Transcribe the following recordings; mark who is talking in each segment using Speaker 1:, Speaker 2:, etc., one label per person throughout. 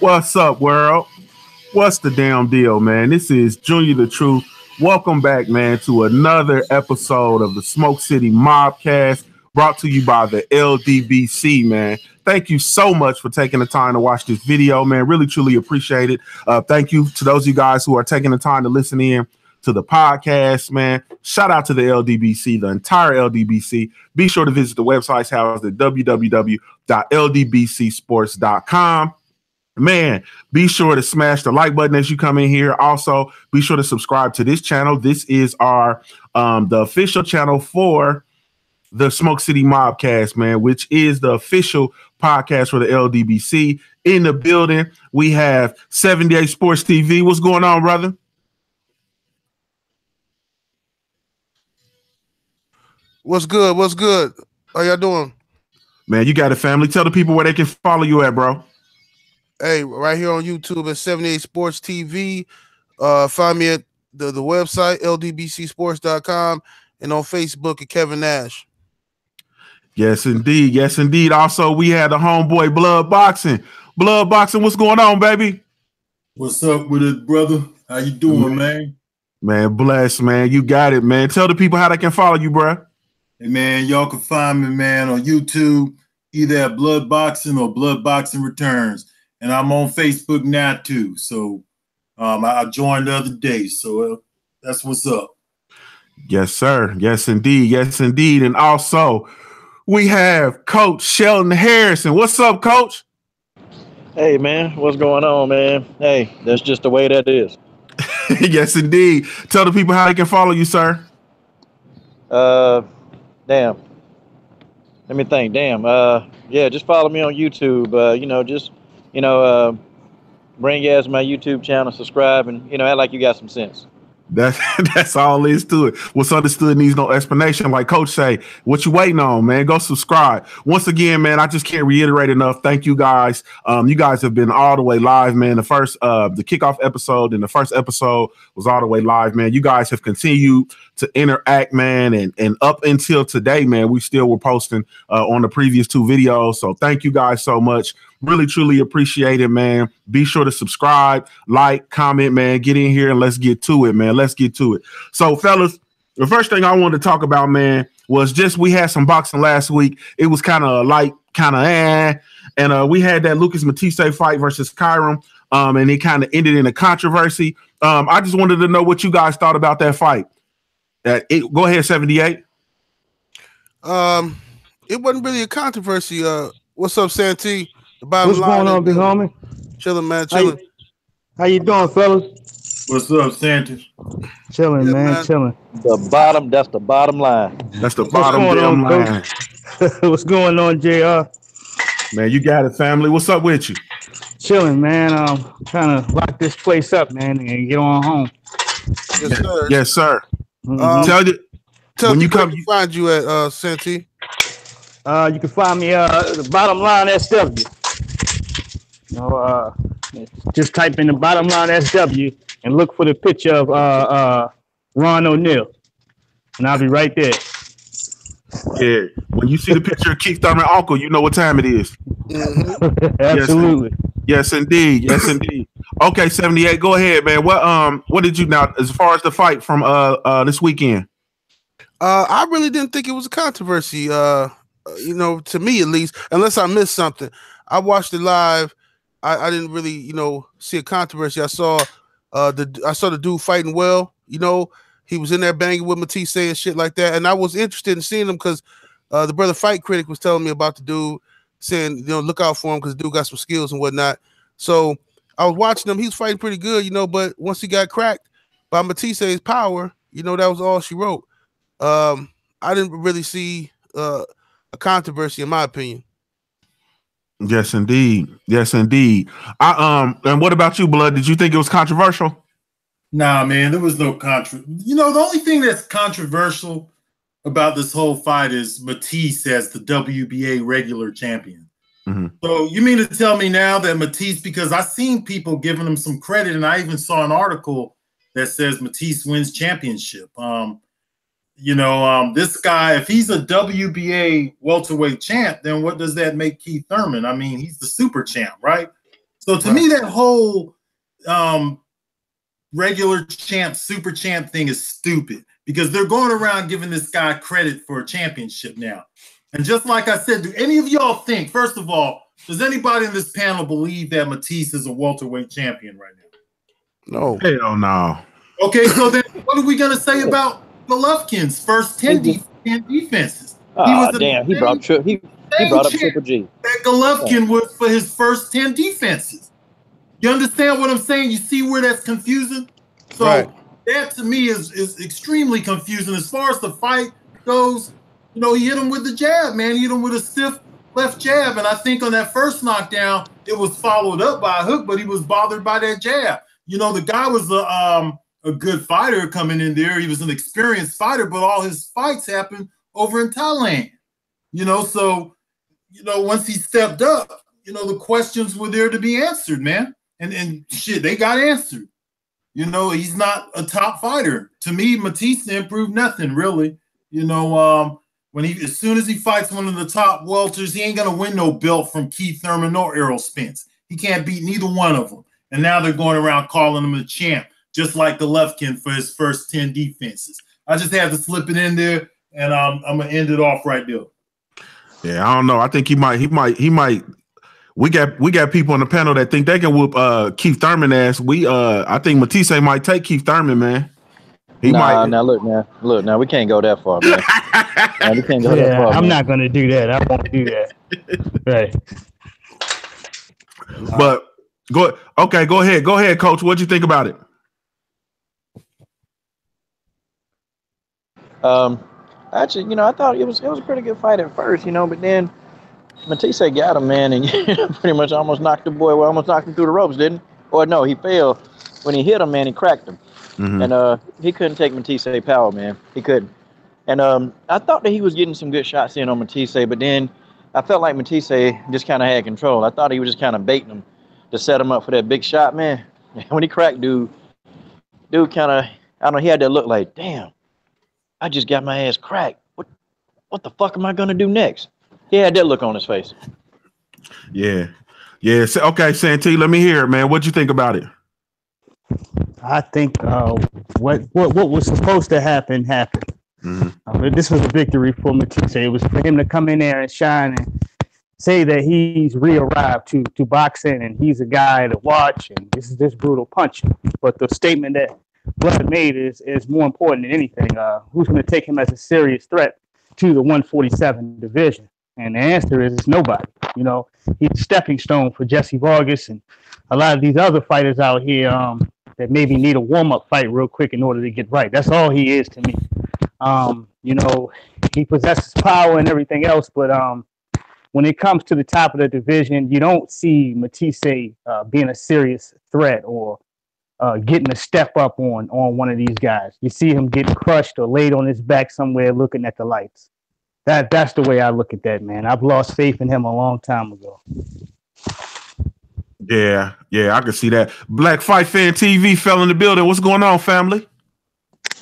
Speaker 1: What's up, world? What's the damn deal, man? This is Junior the Truth. Welcome back, man, to another episode of the Smoke City MobCast, brought to you by the LDBC, man. Thank you so much for taking the time to watch this video, man. Really, truly appreciate it. Thank you to those of you guys who are taking the time to listen in to the podcast, man. Shout out to the LDBC, the entire LDBC. Be sure to visit the website's housed at www.ldbcsports.com. Man, be sure to smash the like button as you come in here. Also, be sure to subscribe to this channel. This is our the official channel for the Smoke City Mobcast, man, which is the official podcast for the LDBC. In the building, we have 78 Sports TV. What's going on, brother?
Speaker 2: What's good? What's good? How y'all doing?
Speaker 1: Man, you got a family. Tell the people where they can follow you at, bro.
Speaker 2: Hey, right here on YouTube at 78 Sports TV. Find me at the website, ldbcsports.com, and on Facebook at Kevin Nash.
Speaker 1: Yes, indeed. Yes, indeed. Also, we had the homeboy Blood Boxing. Blood Boxing, what's going on, baby?
Speaker 3: What's up with it, brother? How you doing, man?
Speaker 1: Man, bless, man. You got it, man. Tell the people how they can follow you, bro.
Speaker 3: Hey, man, y'all can find me, man, on YouTube, either at Blood Boxing or Blood Boxing Returns. And I'm on Facebook now, too. So I joined the other day. So that's what's up.
Speaker 1: Yes, sir. Yes, indeed. Yes, indeed. And also, we have Coach Sheldon Harrison. What's up, Coach?
Speaker 4: Hey, man. What's going on, man? Hey, that's just the way that is.
Speaker 1: Yes, indeed. Tell the people how they can follow you, sir.
Speaker 4: Damn. Let me think. Damn. Yeah, just follow me on YouTube. Bring your ass to my YouTube channel, subscribe, and, act like you got some sense.
Speaker 1: That's all there is to it. What's understood needs no explanation. Like Coach say, what you waiting on, man? Go subscribe. Once again, man, I just can't reiterate enough. Thank you guys. You guys have been all the way live, man. The first, the kickoff episode and the first episode was all the way live, man. You guys have continued to interact, man, and up until today, man, we still were posting on the previous two videos. So thank you guys so much. Really, truly appreciate it, man. Be sure to subscribe, like, comment, man. Get in here and let's get to it, man. Let's get to it. So, fellas, the first thing I wanted to talk about, man, was just we had some boxing last week. It was kind of light, and we had that Lucas Matthysse fight versus Kiram, and it kind of ended in a controversy. I just wanted to know what you guys thought about that fight. Go ahead, 78.
Speaker 2: It wasn't really a controversy. What's up, Santee?
Speaker 5: What's going on, big homie?
Speaker 2: Chilling, man. Chilling.
Speaker 5: How you doing, fellas?
Speaker 3: What's up, Santa?
Speaker 5: Chilling, man. Chilling.
Speaker 4: That's the bottom line.
Speaker 1: That's the bottom damn line.
Speaker 5: What's going on, JR?
Speaker 1: Man, you got it, family. What's up with you?
Speaker 5: Chilling, man. Trying to lock this place up, man, and get on home.
Speaker 2: Yes, sir.
Speaker 1: Yes, sir.
Speaker 2: Tell
Speaker 1: when
Speaker 2: me
Speaker 1: you come,
Speaker 2: where to find you at, Santee.
Speaker 5: You can find me the bottom line SW. Just type in the bottom line SW and look for the picture of Ron O'Neal, and I'll be right there.
Speaker 1: Yeah, when you see the picture of Keith Thurman uncle, you know what time it is.
Speaker 5: Mm-hmm. Absolutely.
Speaker 1: Yes, indeed. Yes, indeed. Okay, 78. Go ahead, man. What did you now as far as the fight from this weekend?
Speaker 2: I really didn't think it was a controversy. To me at least, unless I missed something. I watched it live. I didn't really, see a controversy. I saw the dude fighting well. He was in there banging with Matthysse and shit like that. And I was interested in seeing him because the brother Fight Critic was telling me about the dude, saying, look out for him because the dude got some skills and whatnot. So I was watching him. He was fighting pretty good, but once he got cracked by Mathisse's power, that was all she wrote. I didn't really see a controversy in my opinion.
Speaker 1: Yes, indeed. Yes, indeed. And what about you, Blood? Did you think it was controversial?
Speaker 3: Nah, man, there was no the only thing that's controversial about this whole fight is Matthysse as the WBA regular champion.
Speaker 1: Mm-hmm.
Speaker 3: So you mean to tell me now that Matthysse, because I've seen people giving him some credit, and I even saw an article that says Matthysse wins championship. This guy, if he's a WBA welterweight champ, then what does that make Keith Thurman? I mean, he's the super champ, right? So to me, that whole regular champ, super champ thing is stupid because they're going around giving this guy credit for a championship now. And just like I said, do any of y'all think, first of all, does anybody in this panel believe that Matthysse is a welterweight champion right now?
Speaker 2: No.
Speaker 1: Hell no.
Speaker 3: Okay, so then what are we going to say about Golovkin's first 10 defenses?
Speaker 4: Damn, he brought up Triple G.
Speaker 3: That Golovkin was for his first 10 defenses. You understand what I'm saying? You see where that's confusing? So that to me is extremely confusing. As far as the fight goes, you know, he hit him with the jab, man. He hit him with a stiff left jab. And I think on that first knockdown, it was followed up by a hook, but he was bothered by that jab. You know, the guy was a good fighter coming in there. He was an experienced fighter, but all his fights happened over in Thailand. You know, so, you know, once he stepped up, you know, the questions were there to be answered, man. And shit, they got answered. You know, he's not a top fighter. To me, Matthysse improved nothing, really. You know, as soon as he fights one of the top welters, he ain't gonna win no belt from Keith Thurman or Errol Spence. He can't beat neither one of them. And now they're going around calling him a champ, just like Golovkin for his first 10 defenses. I just had to slip it in there, and I'm gonna end it off right there.
Speaker 1: Yeah, I don't know. I think he might. We got people on the panel that think they can whoop Keith Thurman ass. I think Matthysse might take Keith Thurman, man. He might.
Speaker 4: Now look, we can't go that far, man. We can't go that far.
Speaker 5: I'm not gonna do that. I won't do that. Right.
Speaker 1: But go ahead, Coach. What'd you think about it?
Speaker 4: Actually, you know, I thought it was a pretty good fight at first, you know, but then Matthysse got him, man, and pretty much almost knocked him through the ropes, didn't he? Or no, he fell. When he hit him, man, he cracked him. Mm-hmm. And he couldn't take Matthysse power, man. He couldn't. And I thought that he was getting some good shots in on Matthysse, but then I felt like Matthysse just kind of had control. I thought he was just kind of baiting him to set him up for that big shot, man. When he cracked dude kind of, I don't know, he had that look like, damn, I just got my ass cracked. What the fuck am I going to do next? He had that look on his face.
Speaker 1: Yeah. Okay, Santee, let me hear it, man. What'd you think about it?
Speaker 5: I think what was supposed to happen happened. Mm-hmm. This was a victory for Matthysse. It was for him to come in there and shine and say that he's re-arrived to boxing and he's a guy to watch and this is this brutal punching. But the statement that Blood made is more important than anything. Who's going to take him as a serious threat to the 147 division? And the answer is nobody. You know, he's a stepping stone for Jesse Vargas and a lot of these other fighters out here that maybe need a warm-up fight real quick in order to get right. That's all he is to me. You know, he possesses power and everything else, but when it comes to the top of the division, you don't see Matthysse being a serious threat or getting a step up on one of these guys. You see him getting crushed or laid on his back somewhere looking at the lights. That's the way I look at that, man. I've lost faith in him a long time ago.
Speaker 1: Yeah, I can see that. Black Fight Fan TV fell in the building. What's going on, family?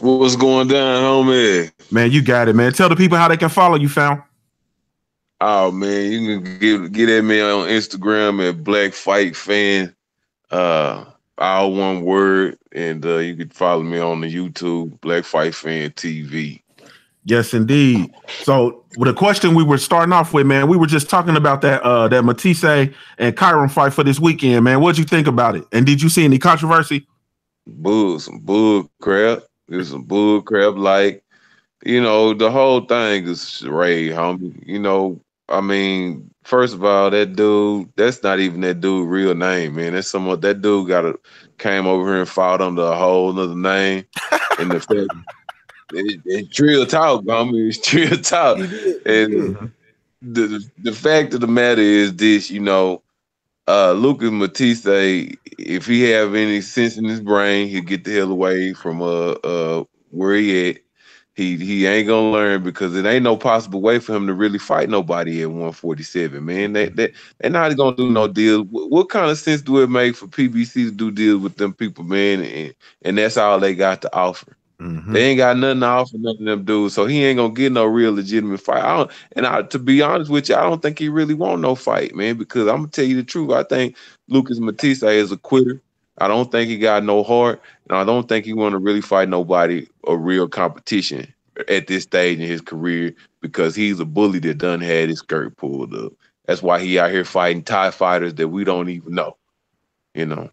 Speaker 6: What's going down, homie?
Speaker 1: Man, you got it, man. Tell the people how they can follow you, fam.
Speaker 6: Oh, man, you can get at me on Instagram at Black Fight Fan, all one word, and you can follow me on the YouTube, Black Fight Fan TV.
Speaker 1: Yes, indeed. So, with a question we were starting off with, man, we were just talking about that Matthysse and Kiram fight for this weekend, man. What'd you think about it? And did you see any controversy?
Speaker 6: Some bull crap. There's some bull crap. Like, you know, the whole thing is charade, homie. You know, I mean, first of all, that dude, that's not even that dude's real name, man. That's someone that dude came over here and fought under a whole other name. And the fact it's trill talk, homie. It's trill talk. And the fact of the matter is this, you know, Lucas Matthysse, if he have any sense in his brain, he'll get the hell away from where he at. He ain't gonna learn because it ain't no possible way for him to really fight nobody at 147, man. They're not gonna do no deal. What kind of sense do it make for PBC to do deals with them people, man? And that's all they got to offer. They ain't got nothing to offer none of them dudes, so he ain't gonna get no real legitimate fight. To be honest with you, I don't think he really want no fight, man. Because I'm gonna tell you the truth, I think Lucas Matthysse is a quitter. I don't think he got no heart, and I don't think he want to really fight nobody or real competition at this stage in his career because he's a bully that done had his skirt pulled up. That's why he out here fighting Thai fighters that we don't even know. You know.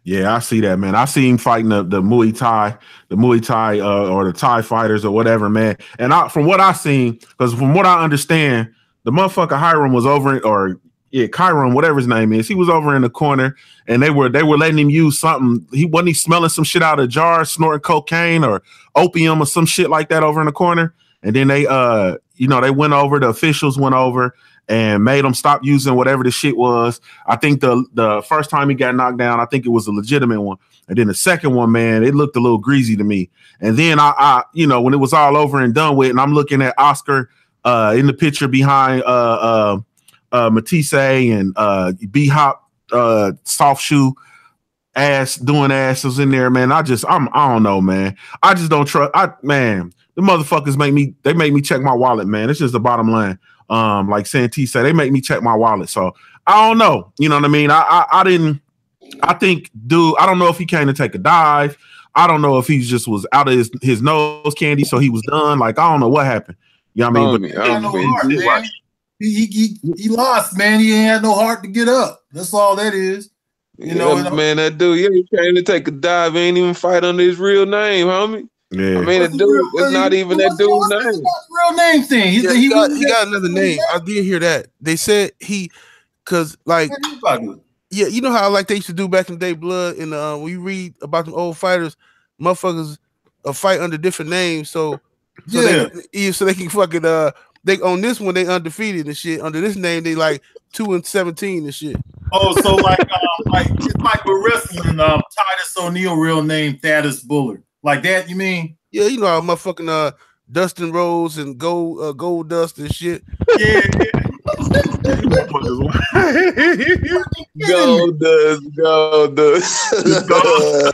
Speaker 1: Yeah, I see that, man. I see him fighting the Muay Thai, or the Thai fighters or whatever, man. And from what I seen, because from what I understand, the motherfucker Hiram was over, Kiram, whatever his name is, he was over in the corner, and they were letting him use something. He wasn't smelling some shit out of a jar, snorting cocaine or opium or some shit like that over in the corner. And then they went over, the officials went over and made him stop using whatever the shit was. I think the first time he got knocked down, I think it was a legitimate one. And then the second one, man, it looked a little greasy to me. And then I when it was all over and done with, and I'm looking at Oscar in the picture behind Matthysse and B-Hop soft shoe doing asses in there, man. I don't know, man. I just don't trust. The motherfuckers make me check my wallet, man. It's just the bottom line. Like Santee said, they make me check my wallet. So I don't know. You know what I mean? I don't know if he came to take a dive. I don't know if he just was out of his nose candy, so he was done. Like, I don't know what happened. You know what I mean?
Speaker 3: He lost, man. He ain't had no heart to get up. That's all that is. You know,
Speaker 6: man, that dude, he came to take a dive. He ain't even fight under his real name, homie.
Speaker 1: Yeah.
Speaker 6: I mean, it's not even that dude's name.
Speaker 3: Real name thing.
Speaker 2: He got another name. I did hear that. They said because yeah, you know how like they used to do back in the day, blood, and when you read about them old fighters, motherfuckers fight under different names, so they can fucking they on this one they undefeated and shit. Under this name they like 2-17 and shit.
Speaker 3: Oh, so like it's like with wrestling, Titus O'Neil real name Thaddeus Bullard. Like that, you mean?
Speaker 2: Yeah, you know how motherfucking Dustin Rhodes and Gold Dust and shit.
Speaker 3: Yeah.
Speaker 6: Gold Dust.
Speaker 3: So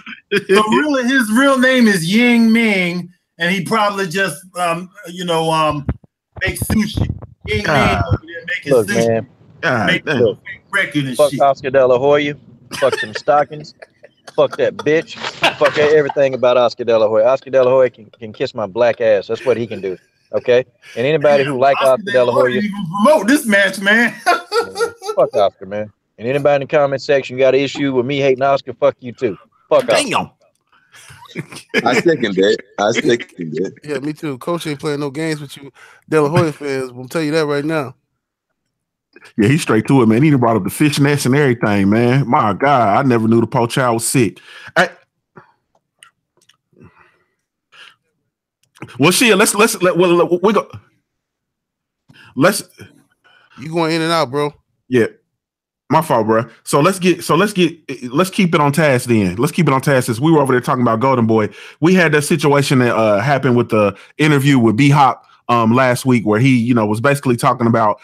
Speaker 3: really, his real name is Ying Ming, and he probably just make sushi. Ying Ming making
Speaker 4: Look,
Speaker 3: sushi.
Speaker 4: man.
Speaker 3: Make
Speaker 4: Look.
Speaker 3: record and
Speaker 4: Fuck
Speaker 3: shit.
Speaker 4: Oscar De La Hoya. Fuck them stockings. Fuck that bitch. Fuck everything about Oscar De La Hoya. Oscar De La Hoya can kiss my black ass. That's what he can do. Okay? And anybody who like Oscar De La Hoya,
Speaker 3: even promote this match, man.
Speaker 4: fuck Oscar, man. And anybody in the comment section got an issue with me hating Oscar, fuck you too. Fuck Oscar.
Speaker 1: Damn.
Speaker 6: I second that.
Speaker 2: Yeah, me too. Coach ain't playing no games with you, De La Hoya fans. I'll tell you that right now.
Speaker 1: Yeah, he's straight to it, man. He done brought up the fish nest and everything, man. My God, I never knew the poor child was sick. Well, shit, let's we go.
Speaker 2: You going in and out, bro.
Speaker 1: Yeah. My fault, bro. Let's keep it on task then. Let's keep it on task. Since we were over there talking about Golden Boy, we had that situation that happened with the interview with B-Hop last week where he, was basically talking about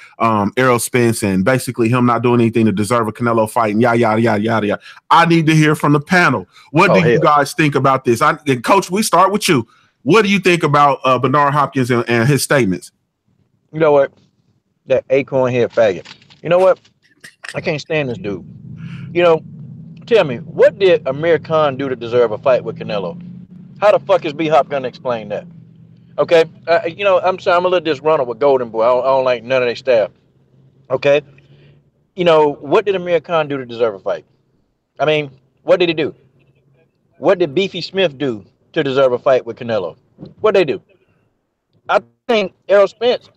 Speaker 1: Errol Spence and basically him not doing anything to deserve a Canelo fight and yada, yada, yada, yada, yada. I need to hear from the panel. What do you guys think about this? And Coach, we start with you. What do you think about Bernard Hopkins and his statements?
Speaker 4: You know what? That acorn head faggot. You know what? I can't stand this dude. Tell me, what did Amir Khan do to deserve a fight with Canelo? How the fuck is B-Hop gonna explain that? Okay, I'm sorry, I'm a little disgruntled with Golden Boy. I don't like none of their staff. Okay, what did Amir Khan do to deserve a fight? I mean, what did he do? What did Beefy Smith do to deserve a fight with Canelo? What they do? I think Errol Spence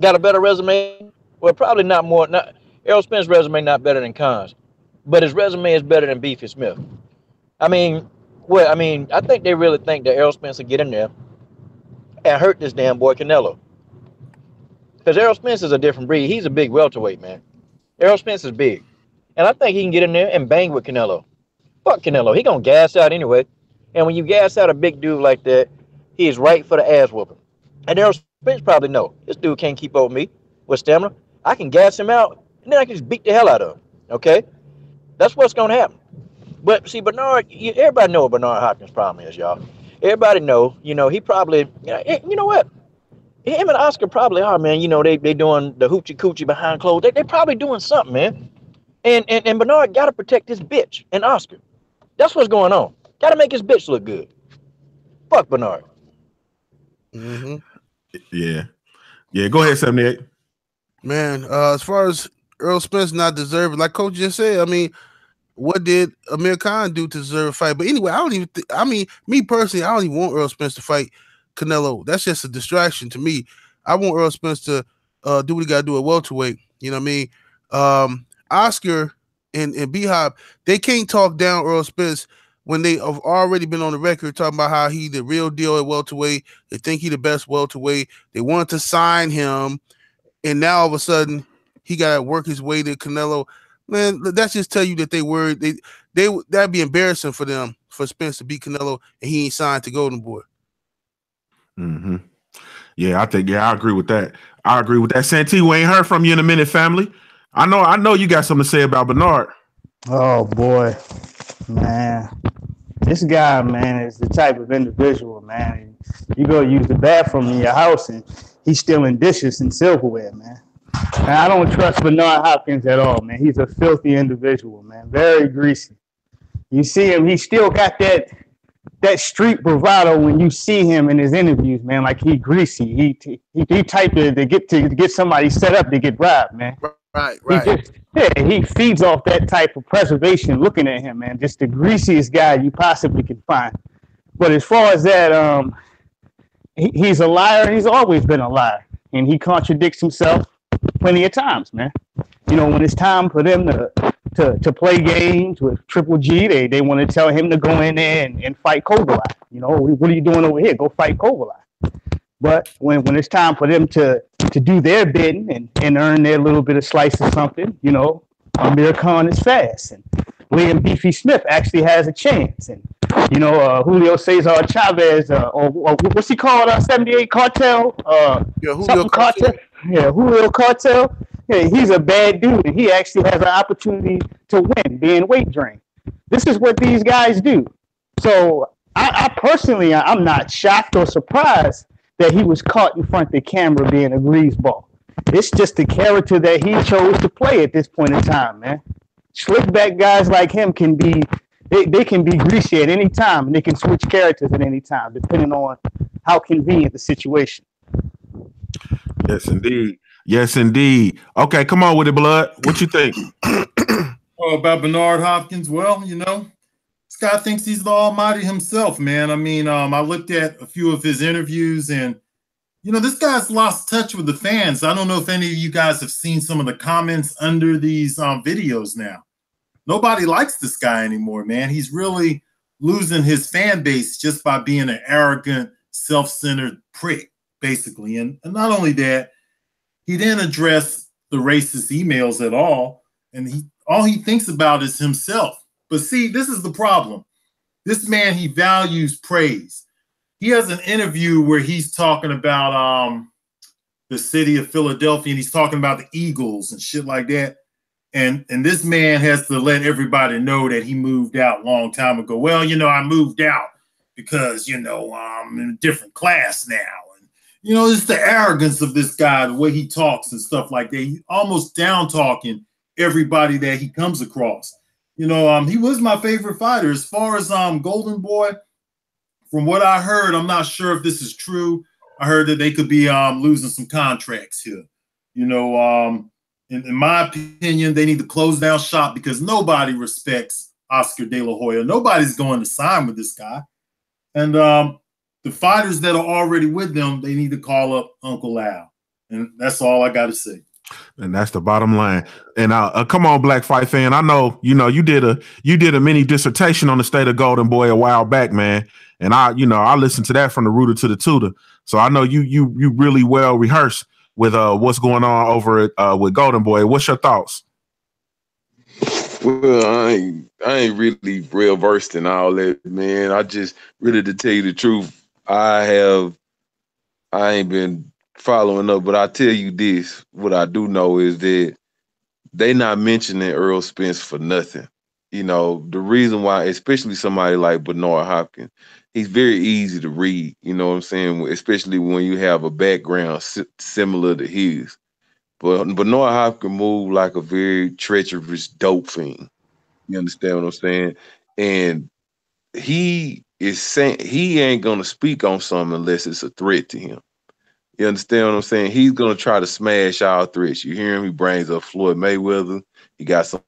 Speaker 4: got a better resume. Well, probably not more. Errol Spence's resume not better than Khan's, but his resume is better than Beefy Smith. I think they really think that Errol Spence will get in there and hurt this damn boy Canelo. Because Errol Spence is a different breed. He's a big welterweight, man. Errol Spence is big. And I think he can get in there and bang with Canelo. Fuck Canelo. He gonna gas out anyway. And when you gas out a big dude like that, he is right for the ass whooping. And Errol Spence probably know, this dude can't keep up with me with stamina. I can gas him out, and then I can just beat the hell out of him. Okay? That's what's gonna happen. But see, Bernard, everybody know what Bernard Hopkins' problem is, y'all. Everybody know, he probably, you know what? Him and Oscar probably are, man. They doing the hoochie coochie behind closed. They probably doing something, man. And Bernard got to protect his bitch and Oscar. That's what's going on. Got to make his bitch look good. Fuck Bernard.
Speaker 2: Mm-hmm.
Speaker 1: Yeah. Go ahead, 78.
Speaker 2: Man, as far as Earl Spence not deserving, like Coach just said, I mean, what did Amir Khan do to deserve a fight? But anyway, I don't even. Me personally, I don't even want Earl Spence to fight Canelo. That's just a distraction to me. I want Earl Spence to do what he got to do at welterweight. You know what I mean? Oscar and B-Hop, they can't talk down Earl Spence when they have already been on the record talking about how he the real deal at welterweight. They think he the best welterweight. They wanted to sign him, and now all of a sudden he got to work his way to Canelo. Man, that's just tell you that they worried. That'd be embarrassing for them, for Spence to beat Canelo, and he ain't signed to Golden Boy.
Speaker 1: Mm-hmm. Yeah, I agree with that. Santee, we ain't heard from you in a minute, family. I know you got something to say about Bernard.
Speaker 5: Oh boy, man. This guy, man, is the type of individual, man. You go use the bathroom in your house and he's stealing dishes and silverware, man. And I don't trust Bernard Hopkins at all, man. He's a filthy individual, man. Very greasy. You see him, he still got that street bravado when you see him in his interviews, man. Like he greasy. He type to get somebody set up to get bribed, man.
Speaker 2: Right.
Speaker 5: He feeds off that type of preservation looking at him, man. Just the greasiest guy you possibly can find. But as far as that, he's a liar. He's always been a liar. And he contradicts himself plenty of times, man. When it's time for them to play games with Triple G, they want to tell him to go in there and fight Kovalev. What are you doing over here? Go fight Kovalev. But when it's time for them to do their bidding and earn their little bit of slice of something, Amir Khan is fast. And Liam Beefy Smith actually has a chance. And, Julio Cesar Chavez, or what's he called, 78 Cartel?
Speaker 2: Julio Cartel.
Speaker 5: Yeah, Julio Cartel. Yeah, he's a bad dude, and he actually has an opportunity to win, being weight drained. This is what these guys do. So I personally, I'm not shocked or surprised that he was caught in front of the camera being a greaseball. It's just the character that he chose to play at this point in time, man. Slick back guys like him can be greasy at any time, and they can switch characters at any time, depending on how convenient the situation.
Speaker 1: Yes, indeed. Okay, come on with it, Blood. What you think?
Speaker 3: About Bernard Hopkins? Well, this guy thinks he's the almighty himself, man. I mean, I looked at a few of his interviews, and this guy's lost touch with the fans. I don't know if any of you guys have seen some of the comments under these videos now. Nobody likes this guy anymore, man. He's really losing his fan base just by being an arrogant, self-centered prick, basically. And not only that, he didn't address the racist emails at all, and all he thinks about is himself. But see, this is the problem. This man, he values praise. He has an interview where he's talking about the city of Philadelphia, and he's talking about the Eagles and shit like that. And this man has to let everybody know that he moved out a long time ago. Well, I moved out because, I'm in a different class now. And, it's the arrogance of this guy, the way he talks and stuff like that. He's almost down talking everybody that he comes across. He was my favorite fighter. As far as Golden Boy, from what I heard, I'm not sure if this is true. I heard that they could be losing some contracts here. In my opinion, they need to close down shop because nobody respects Oscar De La Hoya. Nobody's going to sign with this guy. And the fighters that are already with them, they need to call up Uncle Al. And that's all I got to say.
Speaker 1: And that's the bottom line. And come on, Black Fight fan. I know, you did a mini dissertation on the state of Golden Boy a while back, man. And I listened to that from the rooter to the tutor. So I know you really well rehearsed with what's going on over with Golden Boy. What's your thoughts?
Speaker 6: Well, I ain't really real versed in all that, man. I just really, to tell you the truth, I ain't been following up, but I tell you this, what I do know is that they not mentioning Earl Spence for nothing. you know, the reason why, especially somebody like Bernard Hopkins, he's very easy to read. You know what I'm saying? Especially when you have a background similar to his. But Bernard Hopkins moved like a very treacherous dope fiend. You understand what I'm saying? And he is saying he ain't gonna speak on something unless it's a threat to him. You understand what I'm saying? He's gonna try to smash all threats. You hear him? He brings up Floyd Mayweather. He got some.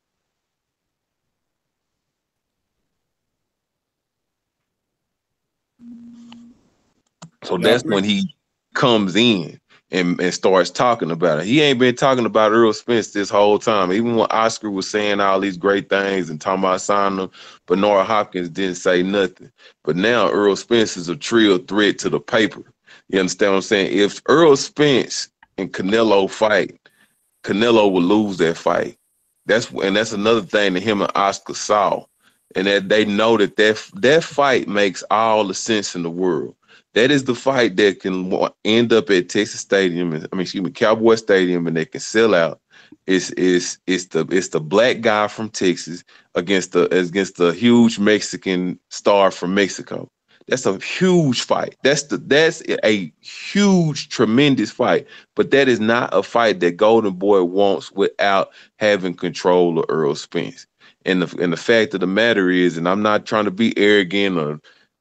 Speaker 6: So that's when he comes in and starts talking about it. He ain't been talking about Earl Spence this whole time. Even when Oscar was saying all these great things and talking about signing him, Bernard Hopkins didn't say nothing. But now Earl Spence is a real threat to the paper. You understand what I'm saying? If Earl Spence and Canelo fight, Canelo will lose that fight. That's another thing that him and Oscar saw. And that they know that fight makes all the sense in the world. That is the fight that can end up at Texas Stadium, Cowboy Stadium, and they can sell out. It's the black guy from Texas against the huge Mexican star from Mexico. That's a huge fight. That's a huge, tremendous fight. But that is not a fight that Golden Boy wants without having control of Earl Spence. And the fact of the matter is, and I'm not trying to be arrogant, or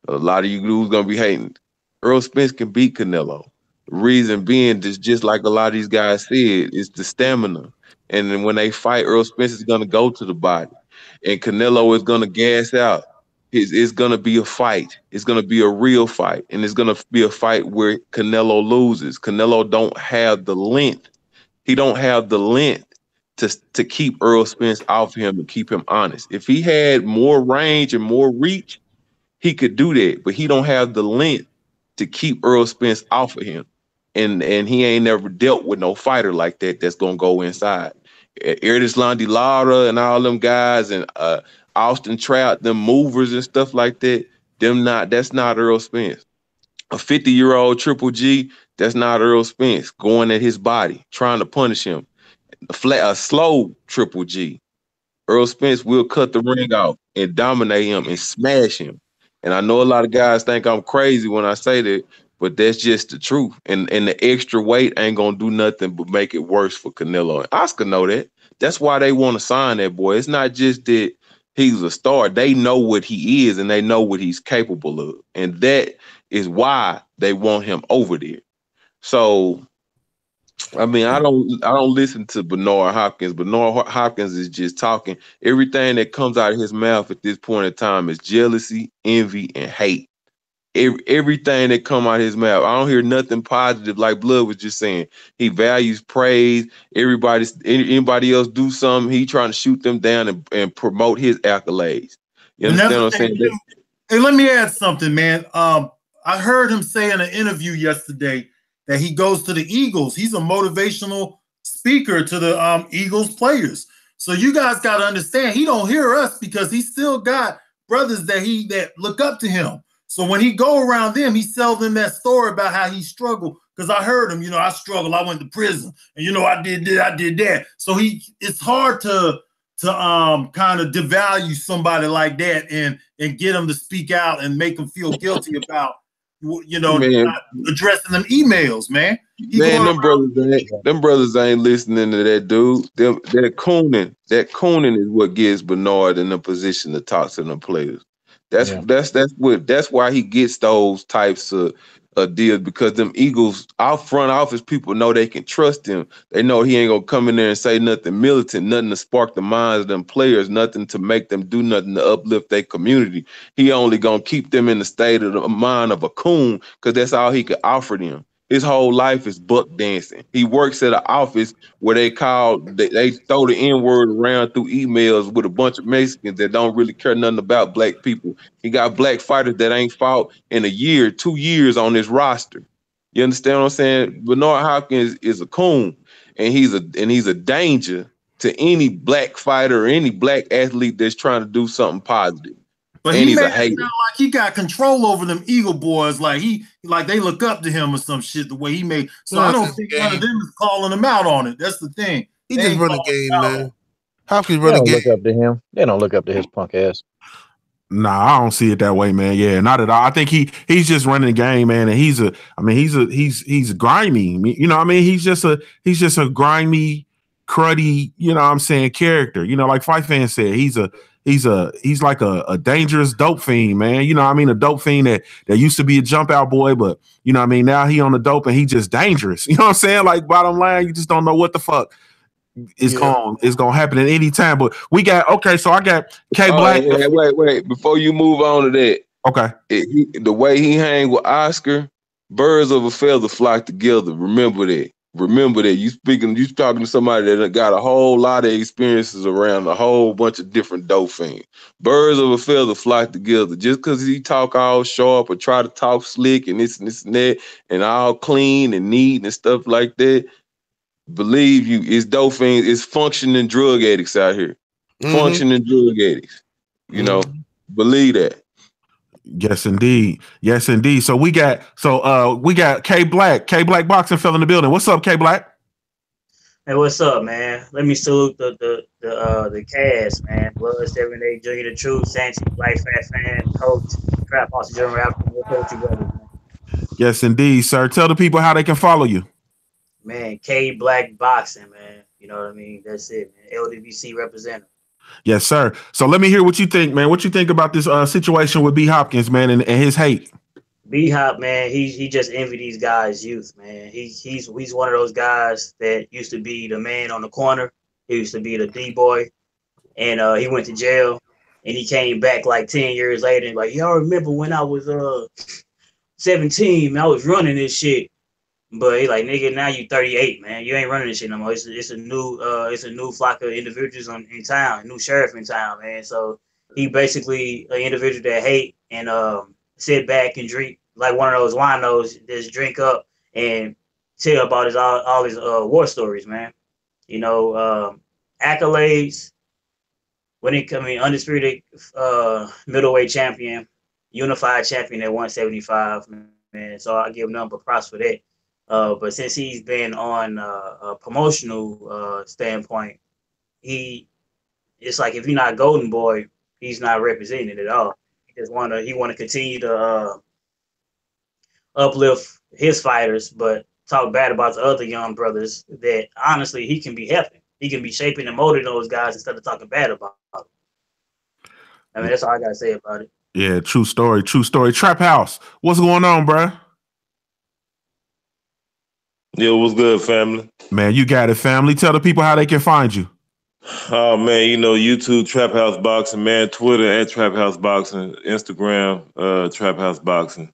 Speaker 6: a lot of you dudes gonna be hating, Earl Spence can beat Canelo. The reason being, just like a lot of these guys said, is the stamina. And then when they fight, Earl Spence is gonna go to the body, and Canelo is gonna gas out. It's gonna be a fight. It's gonna be a real fight, and it's gonna be a fight where Canelo loses. Canelo don't have the length. He don't have the length to keep Earl Spence off him and keep him honest. If he had more range and more reach, he could do that, but he don't have the length to keep Earl Spence off of him. And he ain't never dealt with no fighter like that that's gonna go inside. Erdeslandi Lara and all them guys and Austin Trout, them movers and stuff like that, that's not Earl Spence. A 50-year-old Triple G, that's not Earl Spence going at his body, trying to punish him. A slow Triple G, Earl Spence will cut the ring off and dominate him and smash him. And I know a lot of guys think I'm crazy when I say that, but that's just the truth. And the extra weight ain't gonna do nothing but make it worse for Canelo. And Oscar know that. That's why they want to sign that boy. It's not just that he's a star. They know what he is and they know what he's capable of. And that is why they want him over there. So I mean, I don't listen to Bernard Hopkins. Bernard Hopkins is just talking. Everything that comes out of his mouth at this point in time is jealousy, envy, and hate. Everything that come out of his mouth, I don't hear nothing positive. Like Blood was just saying, he values praise. Anybody else do something, he trying to shoot them down and promote his accolades. You understand what I'm saying?
Speaker 3: Hey, let me add something, man. I heard him say in an interview yesterday that he goes to the Eagles. He's a motivational speaker to the Eagles players. So you guys got to understand, he don't hear us because he still got brothers that look up to him. So when he go around them, he sells them that story about how he struggled. Because I heard him, I struggled. I went to prison, and I did that. So it's hard to kind of devalue somebody like that and get him to speak out and make him feel guilty about not addressing them emails, man.
Speaker 6: Them brothers ain't listening to that dude. That cooning is what gives Bernard in a position to talk to them players. That's why he gets those types of deals, because them Eagles, our front office people know they can trust him. They know he ain't gonna come in there and say nothing militant, nothing to spark the minds of them players, nothing to make them do nothing to uplift their community. He only gonna keep them in the state of the mind of a coon, because that's all he could offer them. His whole life is buck dancing. He works at an office where they throw the N-word around through emails with a bunch of Mexicans that don't really care nothing about black people. He got black fighters that ain't fought in a year, 2 years on his roster. You understand what I'm saying? Bernard Hopkins is a coon, and he's a danger to any black fighter or any black athlete that's trying to do something positive.
Speaker 3: But and he made it sound like he got control over them Eagle boys, like they look up to him or some shit. The way he made, so I don't think one of them is calling him out on it. That's the thing.
Speaker 2: He just run a game, man. Hopkins
Speaker 4: They
Speaker 2: run the
Speaker 4: don't
Speaker 2: game.
Speaker 4: look up to him. They don't look up to his punk ass.
Speaker 1: Nah, I don't see it that way, man. Yeah, not at all. I think he's just running the game, man, and he's grimy. You know what I mean? He's just a grimy, cruddy, you know what I'm saying, character. You know, like Fight Fan said, he's like a dangerous dope fiend, man. You know what I mean? A dope fiend that used to be a jump out boy, but you know what I mean, now he on the dope and he just dangerous. You know what I'm saying? Like bottom line, you just don't know what the fuck is gonna happen at any time. But we got so I got K Black.
Speaker 6: Hey, wait. Before you move on to that,
Speaker 1: okay.
Speaker 6: The way he hang with Oscar, birds of a feather flock together. Remember that. You talking to somebody that got a whole lot of experiences around a whole bunch of different dope fiends. Birds of a feather flock together. Just because he talk all sharp or try to talk slick and this and that and all clean and neat and stuff like that, believe you, it's dope fiends, it's functioning drug addicts out here. Functioning drug addicts. You know, believe that.
Speaker 1: Yes, indeed. So we got K Black. K Black Boxing fell in the building. What's up, K Black?
Speaker 7: Hey, what's up, man? Let me salute the cast, man. Blood 7 Day, Junior the Truth, Santi, Life Fat Fan, Coach, Trap House, General African, Coach, you brothers, man.
Speaker 1: Yes, indeed, sir. Tell the people how they can follow you.
Speaker 7: Man, K Black Boxing, man. You know what I mean? That's it, man. LDBC representative.
Speaker 1: Yes, sir. So let me hear what you think, man. What you think about this situation with B Hopkins, man, and his hate?
Speaker 7: B Hop, man, he just envy these guys' youth, man. He's one of those guys that used to be the man on the corner. He used to be the D-boy, and he went to jail, and he came back like 10 years later and like, y'all remember when I was 17, man, I was running this shit. But he like, nigga, now you 38, man. You ain't running this shit no more. It's a new flock of individuals in town, a new sheriff in town, man. So he basically an individual that hate and sit back and drink like one of those winos, just drink up and tell about all his war stories, man. You know, accolades when it comes undisputed middleweight champion, unified champion at 175, man. So I give him nothing but props for that. But since he's been on a promotional standpoint, it's like if you're not Golden Boy, he's not represented at all. He want to continue to uplift his fighters, but talk bad about the other young brothers that honestly he can be helping. He can be shaping and molding those guys instead of talking bad about them. I mean, that's all I gotta say about it.
Speaker 1: Yeah, true story. Trap House, what's going on, bro?
Speaker 8: Yeah, what's good, family?
Speaker 1: Man, you got it, family. Tell the people how they can find you.
Speaker 8: Oh, man, you know, YouTube, Trap House Boxing, man, Twitter at Trap House Boxing, Instagram, Trap House Boxing.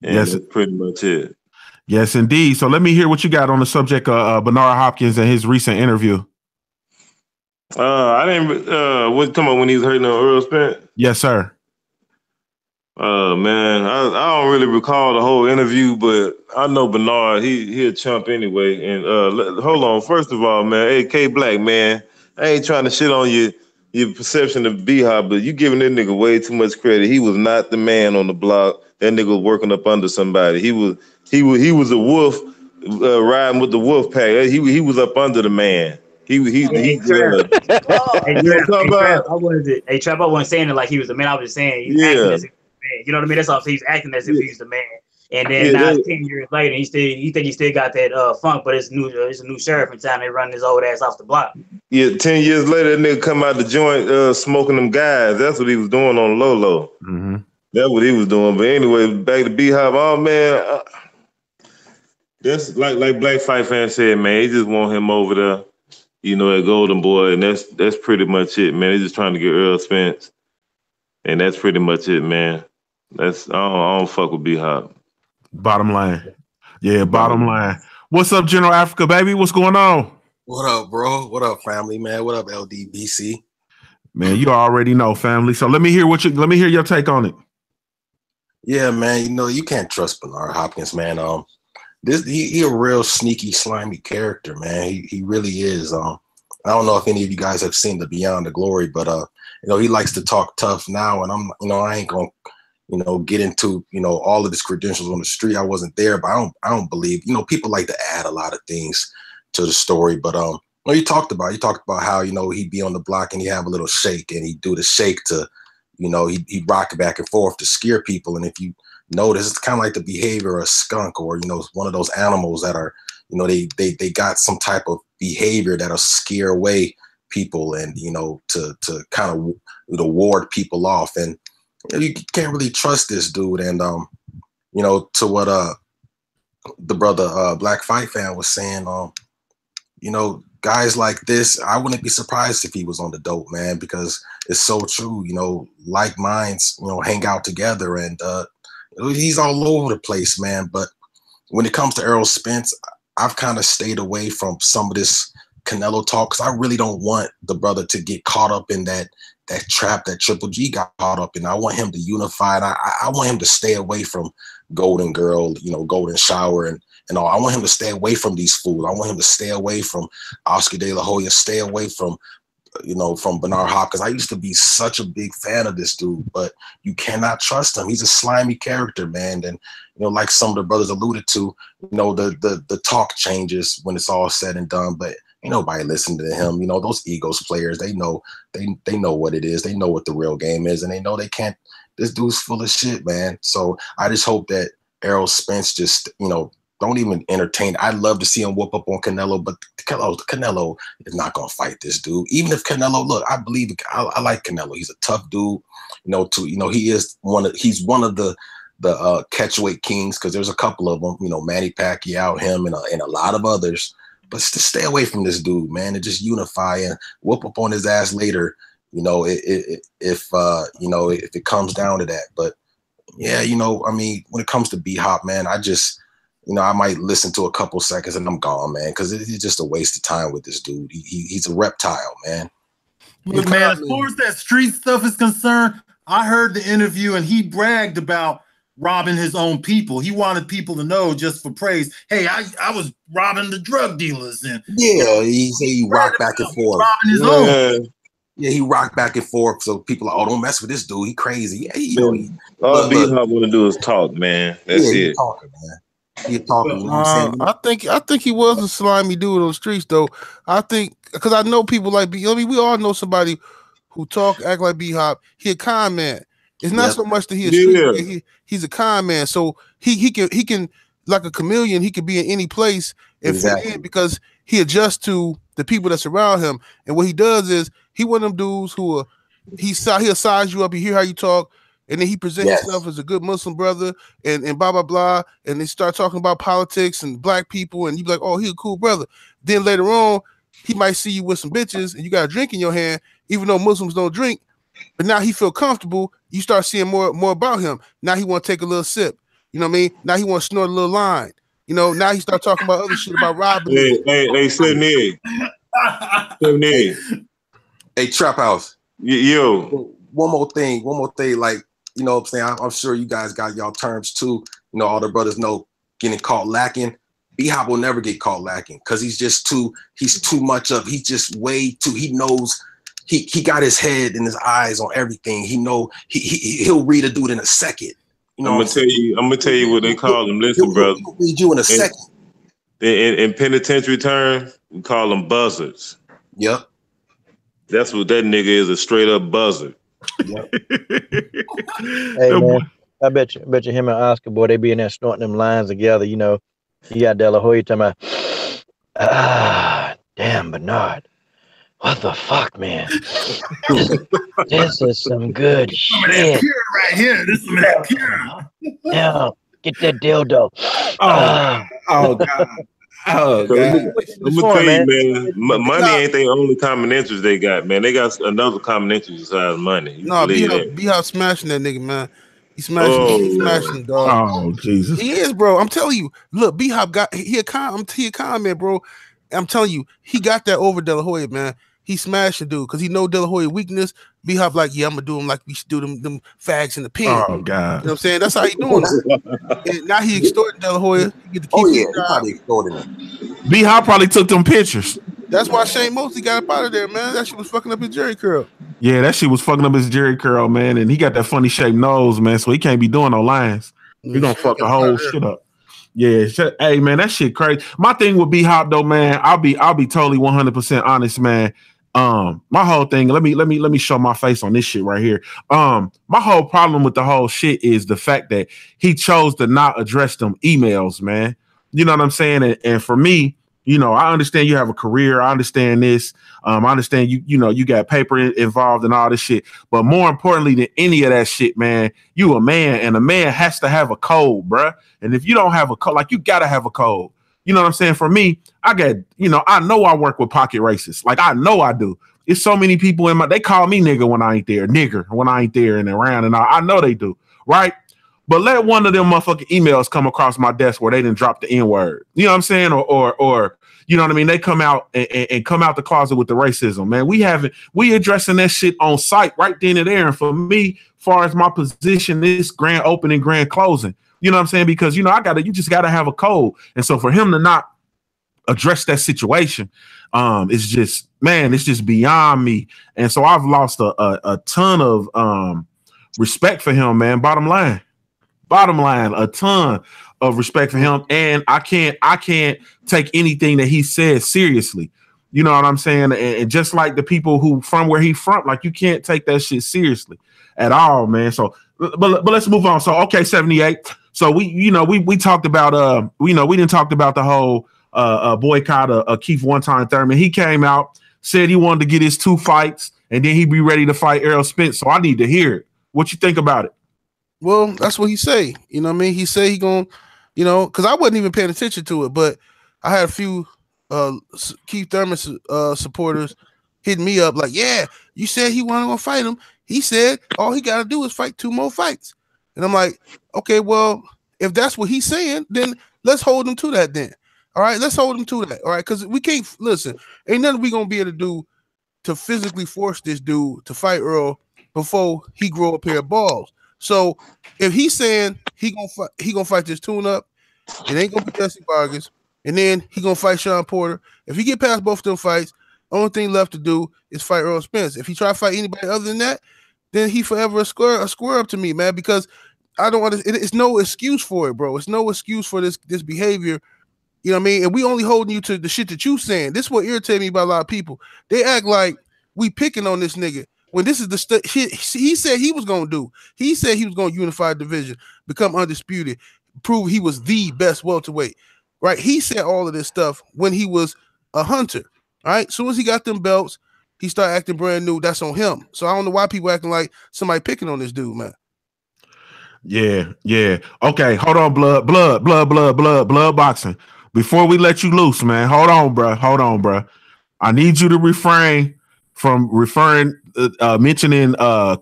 Speaker 8: And
Speaker 1: yes,
Speaker 8: that's pretty much it.
Speaker 1: Yes, indeed. So let me hear what you got on the subject of Bernard Hopkins and his recent interview.
Speaker 8: I didn't, what come on when he was hurting on Earl Spence?
Speaker 1: Yes, sir.
Speaker 8: Man, I don't really recall the whole interview, but I know Bernard, he a chump anyway. And hold on, first of all, man, hey, K Black, man, I ain't trying to shit on your perception of B-Hop, but you giving that nigga way too much credit. He was not the man on the block. That nigga was working up under somebody. He was a wolf riding with the wolf pack. He was up under the man. Hey,
Speaker 7: Trap, I wasn't saying it like he was the man. I was just saying he's acting as if he's the man. You know what I mean? That's all. He's acting as if he's the man. And then now 10 years later, he think he still got that funk, but it's a new sheriff in town. They running his old ass off the block.
Speaker 8: Yeah, 10 years later, that nigga come out the joint smoking them guys. That's what he was doing on Lolo.
Speaker 1: Mm-hmm.
Speaker 8: That's what he was doing. But anyway, back to B-Hop. Oh man, that's like Black Fight Fan said, man. He just want him over there, you know, at Golden Boy, and that's pretty much it, man. They just trying to get Earl Spence, and that's pretty much it, man. I don't fuck with B-Hop.
Speaker 1: Bottom line. Yeah, bottom line. What's up, General Africa, baby? What's going on?
Speaker 9: What up, bro? What up, family, man? What up, LDBC?
Speaker 1: Man, you already know, family. So let me hear your take on it.
Speaker 9: Yeah, man. You know, you can't trust Bernard Hopkins, man. He a real sneaky, slimy character, man. He really is. I don't know if any of you guys have seen the Beyond the Glory, but you know, he likes to talk tough now, and I ain't gonna, you know, get into, you know, all of his credentials on the street. I wasn't there, but I don't believe, you know, people like to add a lot of things to the story, but Well, you talked about how, he'd be on the block and he'd have a little shake and he'd do the shake to, he'd rock it back and forth to scare people. And if you notice, it's kind of like the behavior of a skunk or, one of those animals that are, they got some type of behavior that'll scare away people and, to kind of ward people off. And you can't really trust this dude. And, to what the brother Black Fight Fan was saying, guys like this, I wouldn't be surprised if he was on the dope, man, because it's so true. Like minds, hang out together, and he's all over the place, man. But when it comes to Errol Spence, I've kind of stayed away from some of this Canelo talk because I really don't want the brother to get caught up in that trap that Triple G got caught up in. I want him to unify, and I want him to stay away from Golden Girl, Golden Shower, and all. I want him to stay away from these fools. I want him to stay away from Oscar De La Hoya, stay away from, from Bernard Hopkins. I used to be such a big fan of this dude, but you cannot trust him. He's a slimy character, man. And, like some of the brothers alluded to, the talk changes when it's all said and done, but ain't nobody listening to him. Those egos players, they know what it is. They know what the real game is, and they know they can't. This dude's full of shit, man. So I just hope that Errol Spence just, don't even entertain. I'd love to see him whoop up on Canelo, but Canelo is not gonna fight this dude. Even if Canelo, look, I believe I like Canelo. He's a tough dude. He's one of the catchweight kings, because there's a couple of them. Manny Pacquiao, him, and a lot of others. But to stay away from this dude, man, and just unify and whoop up on his ass later. If it comes down to that. But yeah, when it comes to B-Hop, man, I just, I might listen to a couple seconds and I'm gone, man, because it's just a waste of time with this dude. He's a reptile, man.
Speaker 3: Look, man, as far as that street stuff is concerned, I heard the interview and he bragged about robbing his own people. He wanted people to know, just for praise, hey, I was robbing the drug dealers. And
Speaker 9: he rocked back and forth.
Speaker 3: Robbing his own.
Speaker 9: Yeah, he rocked back and forth, so people are, don't mess with this dude. He crazy. Yeah,
Speaker 8: all B-Hop want to do is talk, man. That's it.
Speaker 9: He's talking, man. He's talking.
Speaker 2: I think he was a slimy dude on the streets, though. I think because I know people like B. We all know somebody who act like B-Hop. He a con man. It's not so much that he's a con man. So he can like a chameleon. He can be in any place and fit in because he adjusts to the people that surround him. And what he does is he one of them dudes who he'll size you up. He hear how you talk, and then he presents himself as a good Muslim brother and blah blah blah. And they start talking about politics and black people, and you be like, oh, he a cool brother. Then later on, he might see you with some bitches, and you got a drink in your hand, even though Muslims don't drink. But now he feel comfortable. You start seeing more about him. Now he want to take a little sip. You know what I mean? Now he want to snort a little line. Now he start talking about other shit about robbing.
Speaker 8: Hey, Sydney.
Speaker 9: Hey, Trap House.
Speaker 8: Yo.
Speaker 9: One more thing. Like, what I'm saying? I'm sure you guys got y'all terms too. All the brothers know getting caught lacking. B-Hop will never get caught lacking because he's too much up. He's just way too, he knows. He got his head and his eyes on everything. He'll read a dude in a second.
Speaker 8: I'm gonna tell you what they call them. Listen, brother.
Speaker 9: He'll read you in a second.
Speaker 8: In penitentiary terms, we call them buzzards.
Speaker 9: Yep.
Speaker 8: That's what that nigga is, a straight up buzzard.
Speaker 9: Yep.
Speaker 4: Hey man, I bet you him and Oscar, boy, they be in there snorting them lines together. You got De La Hoya talking about, damn Bernard. What the fuck, man? This is some good shit.
Speaker 3: Right here. This is some pure.
Speaker 4: Yeah, get that dildo.
Speaker 1: Oh God. Oh God.
Speaker 8: I'm gonna tell you, man. Money ain't their only common interest they got, man. They got another common interest besides money.
Speaker 2: No, B-Hop smashing that nigga, man. He's smashing, dog.
Speaker 1: Oh Jesus.
Speaker 2: He is, bro. I'm telling you. Look, B-Hop he a con man, bro. I'm telling you, he got that over De La Hoya, man. He smashed the dude because he know De La Hoya weakness. B-Hop like, yeah, I'm gonna do him like we should do them fags in the pen.
Speaker 1: Oh God.
Speaker 2: You know what I'm saying? That's how he doing it. And now he extorting De La Hoya. He get to keep
Speaker 9: he probably extorted him.
Speaker 1: B-Hop probably took them pictures.
Speaker 2: That's why Shane Mosley got up out of there, man. That shit was fucking up his Jerry curl.
Speaker 1: Yeah, that shit was fucking up his Jerry curl, man. And he got that funny shaped nose, man. So he can't be doing no lines. He gonna fuck the whole shit up. Yeah, hey man, that shit crazy. My thing would be Hop though, man. I'll be totally 100% honest, man. My whole thing. Let me show my face on this shit right here. My whole problem with the whole shit is the fact that he chose to not address them emails, man. You know what I'm saying? And for me, you know, I understand you have a career. I understand this. I understand you know, you got paper involved and all this shit. But more importantly than any of that shit, man, you a man, and a man has to have a code, bruh. And if you don't have a code, like, you gotta have a code. You know what I'm saying? For me, I got, you know, I know I work with pocket racists. Like, I know I do. It's so many people they call me nigga when I ain't there, nigger when I ain't there and around, and I know they do, right? But let one of them motherfucking emails come across my desk where they didn't drop the N-word. You know what I'm saying? Or you know what I mean? They come out and come out the closet with the racism, man. We addressing that shit on site right then and there. And for me, far as my position, is grand opening, grand closing. You know what I'm saying? Because, you know, you just gotta have a code. And so for him to not address that situation, it's just beyond me. And so I've lost a ton of respect for him, man. Bottom line, a ton of respect for him. And I can't take anything that he says seriously. You know what I'm saying? And just like the people who from where he from, like, you can't take that shit seriously at all, man. So, but let's move on. So, okay, 78. So we talked about we didn't talk about the whole boycott of Keith one-time Thurman. He came out, said he wanted to get his 2 fights, and then he'd be ready to fight Errol Spence. So I need to hear it. What you think about it?
Speaker 2: Well, that's what he say. You know what I mean? He said he gonna, you know, because I wasn't even paying attention to it, but I had a few Keith Thurman supporters hitting me up like, yeah, you said he wasn't gonna fight him. He said all he got to do is fight 2 more fights. And I'm like, okay, well, if that's what he's saying, then let's hold him to that then. All right, let's hold him to that. All right, because we can't, listen, ain't nothing we going to be able to do to physically force this dude to fight Earl before he grow a pair of balls. So if he's saying he gonna fight this tune-up, it ain't going to be Jesse Vargas, and then he going to fight Sean Porter. If he get past both of them fights, only thing left to do is fight Earl Spence. If he try to fight anybody other than that, then he forever a square up to me, man, because I don't want to. It's no excuse for it, bro. It's no excuse for this behavior. You know what I mean? And we only holding you to the shit that you saying. This is what irritates me about a lot of people. They act like we picking on this nigga when this is the he said he was gonna do. He said he was gonna unify the division, become undisputed, prove he was the best welterweight. Right? He said all of this stuff when he was a hunter. All right. As soon as he got them belts, he started acting brand new. That's on him. So I don't know why people acting like somebody picking on this dude, man.
Speaker 1: Yeah. Okay, hold on, blood boxing. Before we let you loose, man, hold on, bro. I need you to refrain from mentioning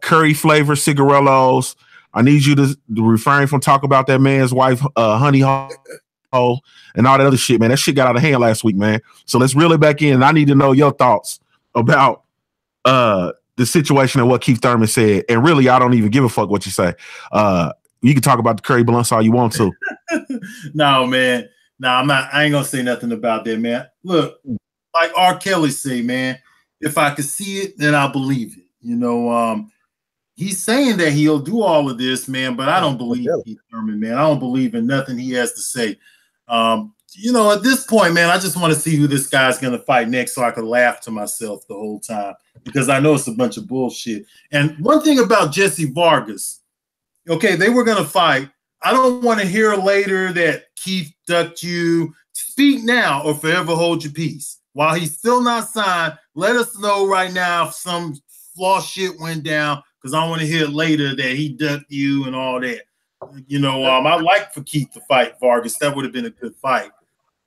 Speaker 1: curry flavor cigarillos. I need you to refrain from talking about that man's wife, honey hole, and all that other shit, man. That shit got out of hand last week, man. So let's reel it back in. I need to know your thoughts about the situation and what Keith Thurman said. And really, I don't even give a fuck what you say. You can talk about the curry blunts all you want to.
Speaker 3: No, man. No, I ain't gonna say nothing about that, man. Look, like R. Kelly say, man, if I could see it, then I'll believe it. You know, he's saying that he'll do all of this, man, but I don't believe Keith Thurman, man. I don't believe in nothing he has to say. You know, at this point, man, I just want to see who this guy's going to fight next so I can laugh to myself the whole time because I know it's a bunch of bullshit. And one thing about Jesse Vargas, okay, they were going to fight. I don't want to hear later that Keith ducked you. Speak now or forever hold your peace. While he's still not signed, let us know right now if some flaw shit went down because I want to hear later that he ducked you and all that. You know, I'd like for Keith to fight Vargas. That would have been a good fight.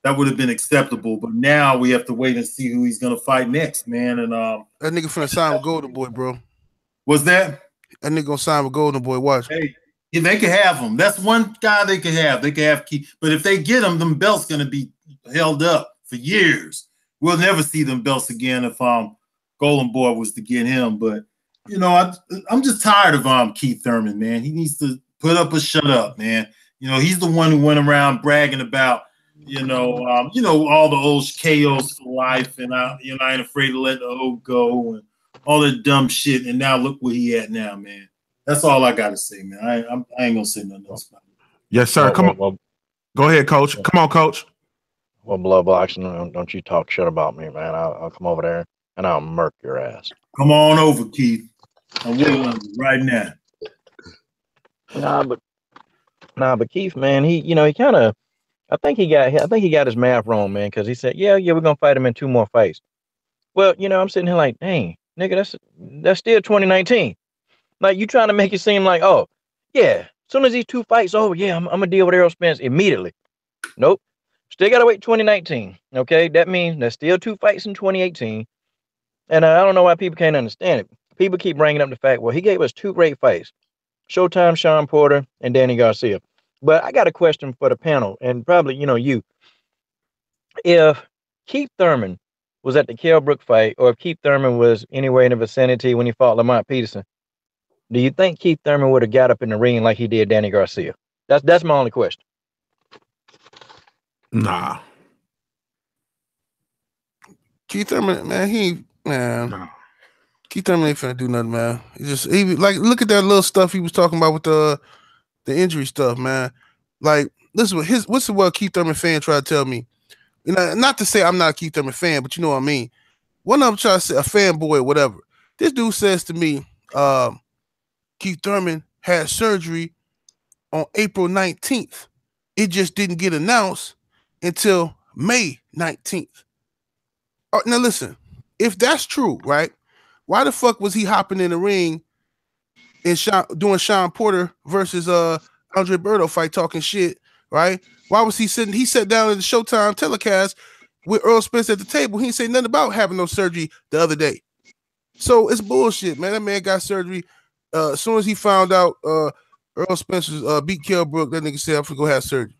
Speaker 3: That would have been acceptable. But now we have to wait and see who he's going to fight next, man. And
Speaker 2: that nigga finna sign with Golden Boy, bro.
Speaker 3: What's that?
Speaker 2: That nigga gonna sign with Golden Boy. Watch.
Speaker 3: Hey, yeah, they could have him. That's one guy they could have. They could have Keith. But if they get him, them belts going to be held up for years. We'll never see them belts again if Golden Boy was to get him. But, you know, I'm just tired of Keith Thurman, man. He needs to put up or shut up, man. You know, he's the one who went around bragging about, you know, all the old KOs for life, and I ain't afraid to let the old go and all that dumb shit. And now look where he at now, man. That's all I gotta say, man. I ain't gonna say nothing else about it.
Speaker 1: Yes, sir. Come on. Go ahead, Coach. Come on, Coach.
Speaker 4: Well, blood boxing, don't you talk shit about me, man. I'll come over there and I'll murk your ass.
Speaker 3: Come on over, Keith. I'm waiting on you right now.
Speaker 4: Nah, but Keith, man, he kind of, I think he got his math wrong, man, because he said, yeah, we're gonna fight him in 2 more fights. Well, I'm sitting here like, dang, nigga, that's still 2019. Like, you trying to make it seem like, oh, yeah, as soon as these 2 fights over, yeah, I'm gonna deal with Errol Spence immediately. Nope. Still gotta wait 2019. Okay, that means there's still 2 fights in 2018. And I don't know why people can't understand it. People keep bringing up the fact, well, he gave us 2 great fights. Showtime, Sean Porter, and Danny Garcia. But I got a question for the panel, and probably, you. If Keith Thurman was at the Kell Brook fight, or if Keith Thurman was anywhere in the vicinity when he fought Lamont Peterson, do you think Keith Thurman would have got up in the ring like he did Danny Garcia? That's my only question.
Speaker 1: Nah.
Speaker 2: Keith Thurman, man, Keith Thurman ain't finna do nothing, man. He look at that little stuff he was talking about with the injury stuff, man. Like, listen, what's what Keith Thurman fan try to tell me? Not to say I'm not a Keith Thurman fan, but you know what I mean. One of them try to say a fanboy or whatever. This dude says to me, Keith Thurman had surgery on April 19th. It just didn't get announced until May 19th. Now listen, if that's true, right? Why the fuck was he hopping in the ring and doing Sean Porter versus Andre Berto fight, talking shit, right? Why was he sitting? He sat down in the Showtime telecast with Earl Spence at the table. He didn't say nothing about having no surgery the other day. So it's bullshit, man. That man got surgery. As soon as he found out Earl Spence beat Kell Brook, that nigga said, I'm gonna go have surgery.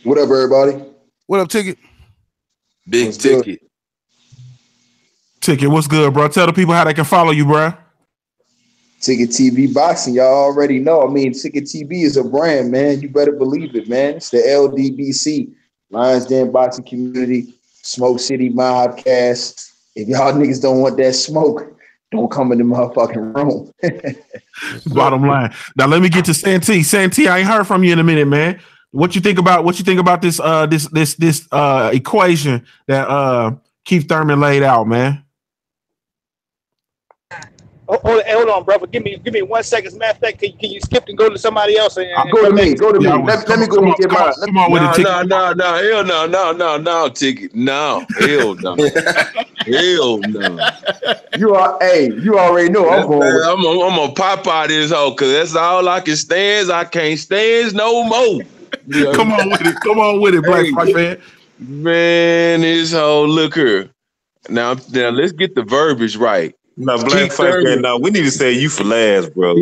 Speaker 10: What up, everybody?
Speaker 2: What up, Ticket?
Speaker 6: Big
Speaker 10: What's
Speaker 6: Ticket.
Speaker 10: good?
Speaker 1: Ticket, what's good, bro? Tell the people how they can follow you, bro.
Speaker 10: Ticket TV Boxing, y'all already know. I mean, Ticket TV is a brand, man. You better believe it, man. It's the LDBC, Lions Den Boxing Community, Smoke City MobCast. If y'all niggas don't want that smoke, don't come in the motherfucking room.
Speaker 1: Bottom line. Now let me get to Santee. Santee, I ain't heard from you in a minute, man. What you think about this equation that Keith Thurman laid out, man?
Speaker 5: Hold on, brother. Give me 1 second. As a matter of fact, can you skip and go to somebody else? And
Speaker 10: Go to me. Go to me. Let me go and get mine.
Speaker 1: Come on with it, Ticket.
Speaker 6: No, Ticket. No, hell no. Hell no.
Speaker 10: You already know I'm going.
Speaker 6: I'm gonna pop out this hole because that's all I can stand. I can't stand no more.
Speaker 1: Come on with it, Black Fight fan.
Speaker 6: Man, this whole look here. Now let's get the verbiage right.
Speaker 8: No, Black Fight fan. No, we need to say you for last, bro.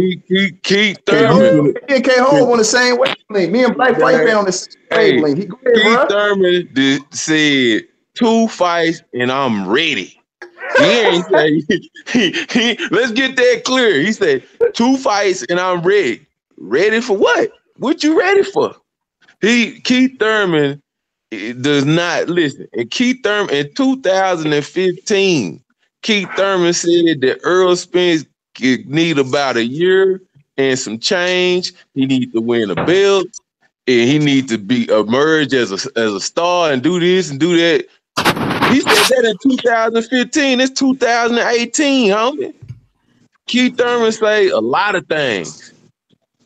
Speaker 6: Keith Thurman.
Speaker 10: Me and K Home on the same wavelength. Me and Black Fight fan on the same wavelength.
Speaker 6: Keith Thurman said 2 fights and I'm ready. He ain't say let's get that clear. He said 2 fights and I'm ready. Ready for what? What you ready for? Keith Thurman does not listen. And Keith Thurman in 2015. Keith Thurman said that Earl Spence need about a year and some change. He needs to win a belt, and he needs to emerge as a star and do this and do that. He said that in 2015. It's 2018, homie. Keith Thurman say a lot of things.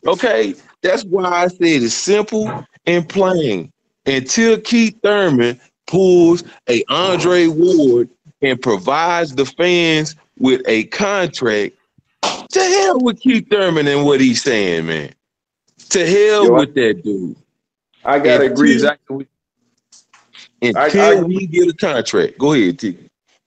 Speaker 6: Okay, that's why I said it's simple and plain. Until Keith Thurman pulls a Andre Ward and provides the fans with a contract, to hell with Keith Thurman and what he's saying, man. To hell with that dude.
Speaker 10: I gotta agree exactly.
Speaker 6: Until we get a contract. Go ahead, T.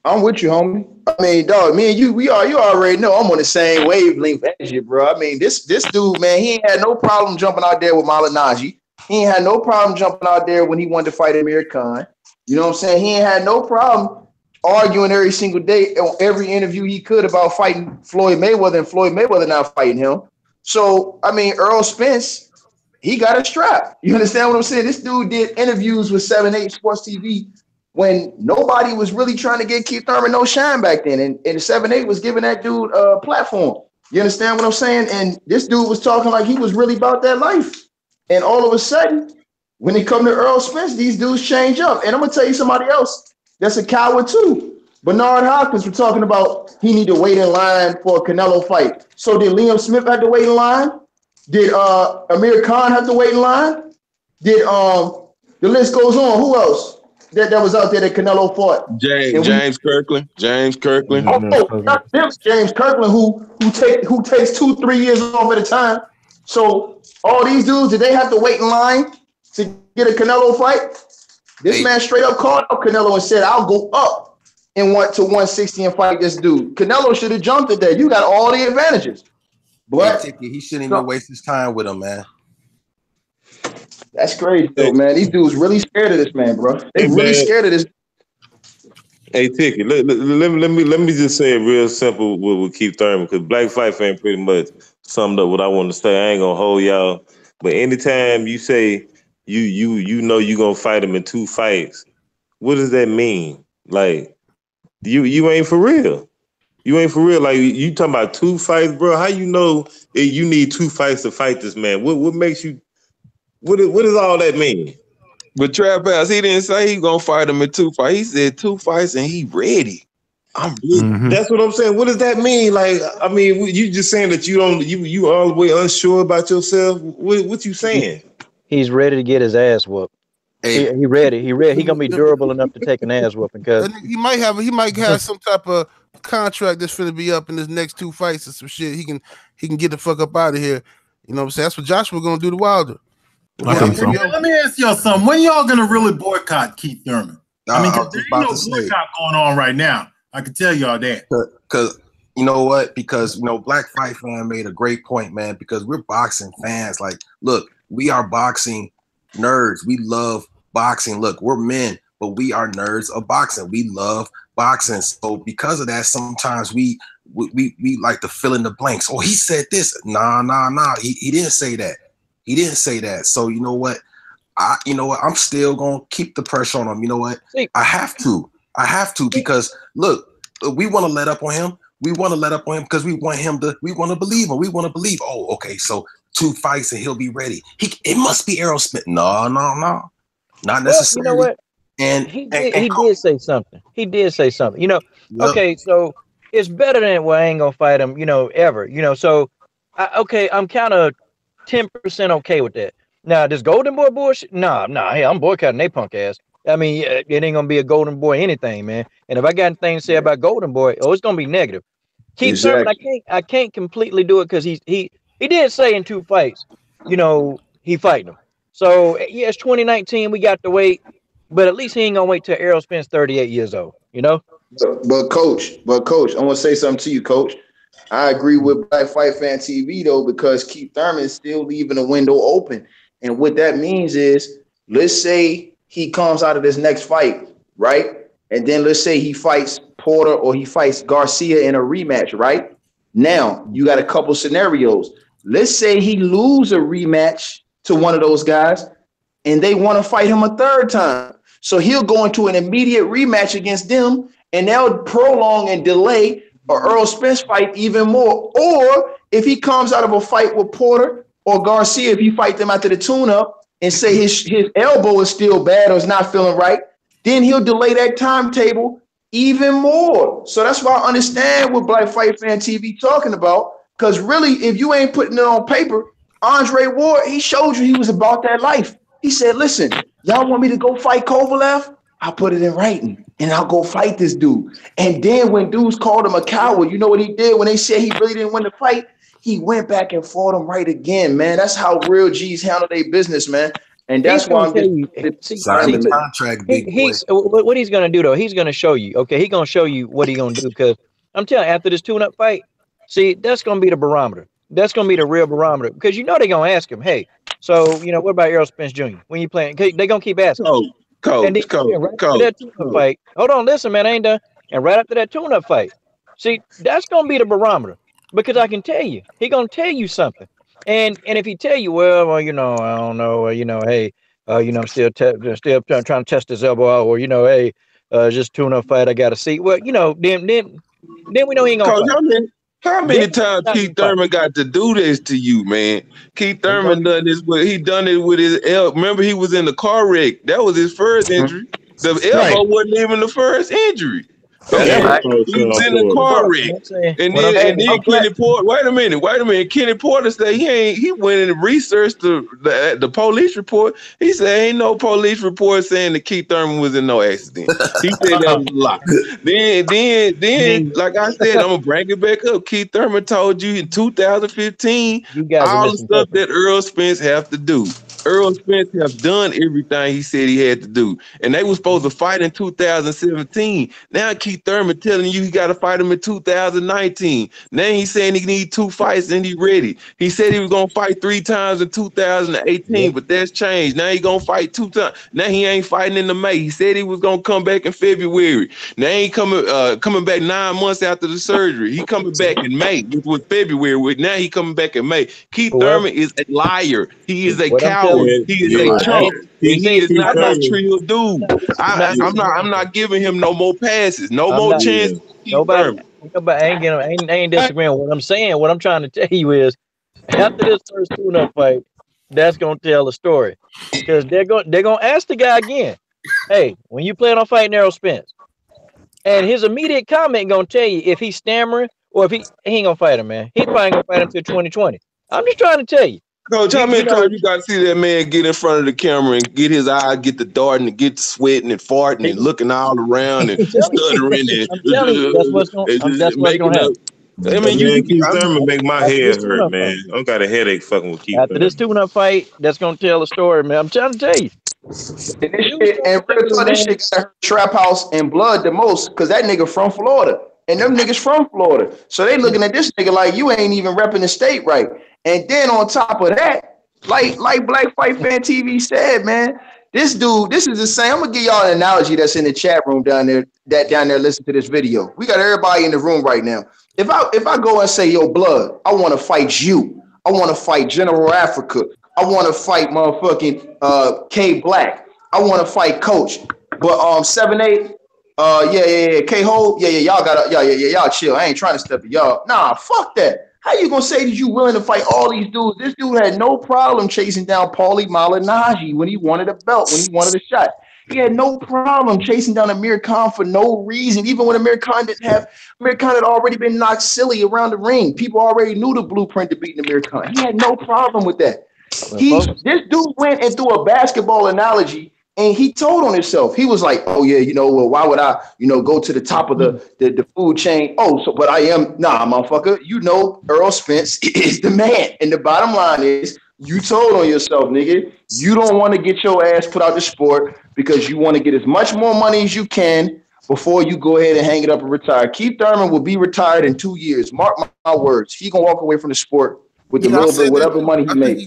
Speaker 10: I'm with you, homie. I mean, dog, me and you already know I'm on the same wavelength as you, bro. I mean, this dude, man, he ain't had no problem jumping out there with Malinaji. He ain't had no problem jumping out there when he wanted to fight Amir Khan. You know what I'm saying? He ain't had no problem arguing every single day on every interview he could about fighting Floyd Mayweather and Floyd Mayweather not fighting him. So, I mean, Earl Spence, he got a strap. You understand what I'm saying? This dude did interviews with 7-8 Sports TV when nobody was really trying to get Keith Thurman no shine back then. And 7-8 was giving that dude a platform. You understand what I'm saying? And this dude was talking like he was really about that life. And all of a sudden, when they come to Earl Spence, these dudes change up. And I'm gonna tell you somebody else that's a coward too. Bernard Hopkins, we're talking about he need to wait in line for a Canelo fight. So did Liam Smith have to wait in line? Did Amir Khan have to wait in line? Did the list goes on? Who else that was out there that Canelo fought?
Speaker 6: James Kirkland. James Kirkland.
Speaker 10: Not him, James Kirkland, who takes 2-3 years off at a time. So all these dudes, did they have to wait in line to get a Canelo fight? This man straight up called up Canelo and said, "I'll go up and went to 160 and fight this dude." Canelo should have jumped it there. You got all the advantages. But
Speaker 9: he shouldn't even waste his time with him, man.
Speaker 10: That's crazy, though, man. These dudes really scared of this man, bro. They really scared of this.
Speaker 8: Hey, Ticket, let me just say it real simple with Keith Thurman, because Black Fight Fan pretty much summed up what I want to say. I ain't gonna hold y'all, but anytime you say you know you gonna fight him in 2 fights, what does that mean? Like you ain't for real. You ain't for real. Like, you talking about 2 fights, bro? How you know you need 2 fights to fight this man? What makes you? What does all that mean?
Speaker 6: But Trap House, he didn't say he gonna fight him in 2 fights. He said 2 fights and he ready. I'm ready.
Speaker 8: Mm-hmm. That's what I'm saying. What does that mean? Like, I mean, you just saying that you all the way unsure about yourself. What you saying?
Speaker 4: He's ready to get his ass whooped. He ready. He gonna be durable enough to take an ass whooping, because
Speaker 2: he might have some type of contract that's finna be up in his next 2 fights or some shit. He can get the fuck up out of here. You know what I'm saying? That's what Joshua gonna do to Wilder.
Speaker 3: I think so. Let me ask y'all something. When y'all gonna really boycott Keith Thurman? I mean, there ain't no boycott going on right now. I can tell y'all that.
Speaker 9: Because you know what? Because Black Fight Fan made a great point, man. Because we're boxing fans. Like, look, we are boxing nerds. We love boxing. Look, we're men, but we are nerds of boxing. We love boxing. So because of that, sometimes we like to fill in the blanks. Oh, he said this. Nah. He didn't say that. He didn't say that. So you know what? I'm still gonna keep the pressure on him. You know what? I have to because look, we want to let up on him. We want to let up on him because we want to believe him. We want to believe. Oh, okay. So 2 fights and he'll be ready. It must be Errol Spence. No. Not necessarily.
Speaker 4: You know what?
Speaker 9: And
Speaker 4: he did say something. He did say something. Okay, so it's better than, well, I ain't gonna fight him, ever. So I'm kind of 10% okay with that. Now, this Golden Boy bullshit, nah, hey, I'm boycotting they punk ass. I mean, it ain't gonna be a Golden Boy anything, man. And if I got anything to say about Golden Boy, it's gonna be negative. Keith Thurman, I can't completely do it because he did say in 2 fights, he fighting him. So yeah, it's 2019, we got to wait, but at least he ain't gonna wait till Errol Spence 38 years old,
Speaker 10: But coach, I want to say something to you, coach. I agree with Black Fight Fan TV though, because Keith Thurman is still leaving the window open. And what that means is, let's say he comes out of this next fight, right? And then let's say he fights Porter or he fights Garcia in a rematch, right? Now, you got a couple scenarios. Let's say he lose a rematch to one of those guys and they want to fight him a 3rd time. So he'll go into an immediate rematch against them and they'll prolong and delay a Earl Spence fight even more. Or if he comes out of a fight with Porter or Garcia, if he fight them after the tune-up and say his elbow is still bad or is not feeling right, then he'll delay that timetable even more. So that's why I understand what Black Fight Fan TV talking about, because really, if you ain't putting it on paper, Andre Ward, he showed you he was about that life. He said, listen, y'all want me to go fight Kovalev? I'll put it in writing and I'll go fight this dude. And then when dudes called him a coward, you know what he did when they said he really didn't win the fight? He went back and fought him right again, man. That's how real G's handle their business, man. And that's why I'm
Speaker 9: signing contract.
Speaker 4: What he's gonna do though, he's gonna show you. Okay, he's gonna show you what he's gonna do, because I'm telling you, after this tune-up fight, see, that's gonna be the barometer. That's gonna be the real barometer, because they're gonna ask him, hey, so what about Errol Spence Jr. when you playing? They're gonna keep asking.
Speaker 6: Coach.
Speaker 4: That tune-up fight. Hold on, listen, man, I ain't done. And right after that tune-up fight, see, that's gonna be the barometer, because I can tell you, he gonna tell you something. And if he tell you, well, I don't know, hey, I'm still trying to test his elbow out, or hey, just tune-up fight, I got to see. Well, then we know he ain't gonna fight.
Speaker 6: How many times Keith Thurman got to do this to you, man? Keith Thurman done this with his elbow. Remember, he was in the car wreck. That was his first injury. The elbow wasn't even the first injury. He was in the car wreck. And then Kenny Porter, wait a minute. Kenny Porter said he went and researched the police report. He said ain't no police report saying that Keith Thurman was in no accident. He said that was a lie. Then, like I said, I'm gonna bring it back up. Keith Thurman told you in 2015 all the stuff that Earl Spence have to do. Earl Spence have done everything he said he had to do. And they were supposed to fight in 2017. Now Keith Thurman telling you he got to fight him in 2019. Now he's saying he need 2 fights and he ready. He said he was going to fight 3 times in 2018, but that's changed. Now he going to fight 2 times. Now he ain't fighting in the May. He said he was going to come back in February. Now he ain't coming back 9 months after the surgery. He coming back in May, which was February. Now he coming back in May. Keith Thurman is a liar. He is a coward. He is a chump. He is not no trill dude. I'm not giving him no more passes, no more chances.
Speaker 4: Nobody ain't disagreeing with what I'm saying. What I'm trying to tell you is, after this first tune-up fight, that's gonna tell the story, because they're gonna ask the guy again, hey, when you plan on fighting Errol Spence, and his immediate comment gonna tell you if he's stammering or if he ain't gonna fight him, man. He probably gonna fight him until 2020. I'm just trying to tell you.
Speaker 6: Coach, how many times you got to see that man get in front of the camera and get his eyes, get the darting and get the sweating and farting and looking all around and stuttering and
Speaker 4: I'm telling you, that's what's going to happen.
Speaker 8: I mean, Keith Thurman make my head hurt, man. I got a headache fucking with Keith Thurman.
Speaker 4: After this tune-up fight, that's going to tell the story, man. I'm trying to tell you.
Speaker 10: And this shit got hurt Trap House and Blood the most, because that nigga from Florida. And them niggas from Florida. So they looking at this nigga like you ain't even repping the state right. And then on top of that, like Black Fight Fan TV said, man, this dude, this is the same. I'm gonna give y'all an analogy that's in the chat room down there, listen to this video. We got everybody in the room right now. If I go and say, yo, Blood, I want to fight you. I want to fight General Africa. I want to fight motherfucking K Black. I want to fight Coach. But 7-8. Yeah. K-Ho, y'all chill. I ain't trying to step to y'all. Nah, fuck that. How you gonna say that you willing to fight all these dudes? This dude had no problem chasing down Paulie Malignaggi when he wanted a belt, when he wanted a shot. He had no problem chasing down Amir Khan for no reason. Even when Amir Khan had already been knocked silly around the ring. People already knew the blueprint to beating Amir Khan. He had no problem with that. This dude went and threw a basketball analogy. And he told on himself. He was like, oh, yeah, well, why would I, go to the top of the food chain? Oh, but I am. Nah, motherfucker. Earl Spence is the man. And the bottom line is, you told on yourself, nigga. You don't want to get your ass put out the sport because you want to get as much more money as you can before you go ahead and hang it up and retire. Keith Thurman will be retired in 2 years. Mark my words. He going to walk away from the sport with a little bit, whatever money he makes.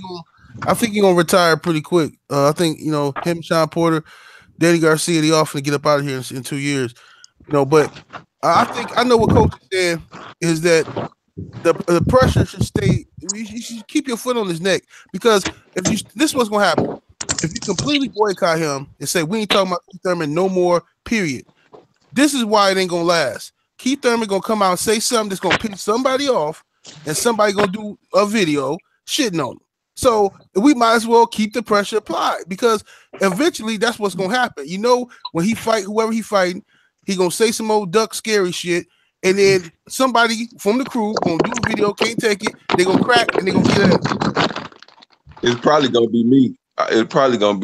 Speaker 2: I think he's gonna retire pretty quick. I think him, Sean Porter, Danny Garcia, they often get up out of here in 2 years. But I know what Coach is saying is that the pressure should stay. You should keep your foot on his neck, because this is what's gonna happen. If you completely boycott him and say we ain't talking about Keith Thurman no more, period. This is why it ain't gonna last. Keith Thurman gonna come out and say something that's gonna piss somebody off, and somebody gonna do a video shitting on him. So we might as well keep the pressure applied, because eventually that's what's gonna happen. When he fight whoever he fighting, he gonna say some old duck scary shit, and then somebody from the crew gonna do a video, can't take it, they gonna crack and they gonna get it.
Speaker 6: It's probably gonna be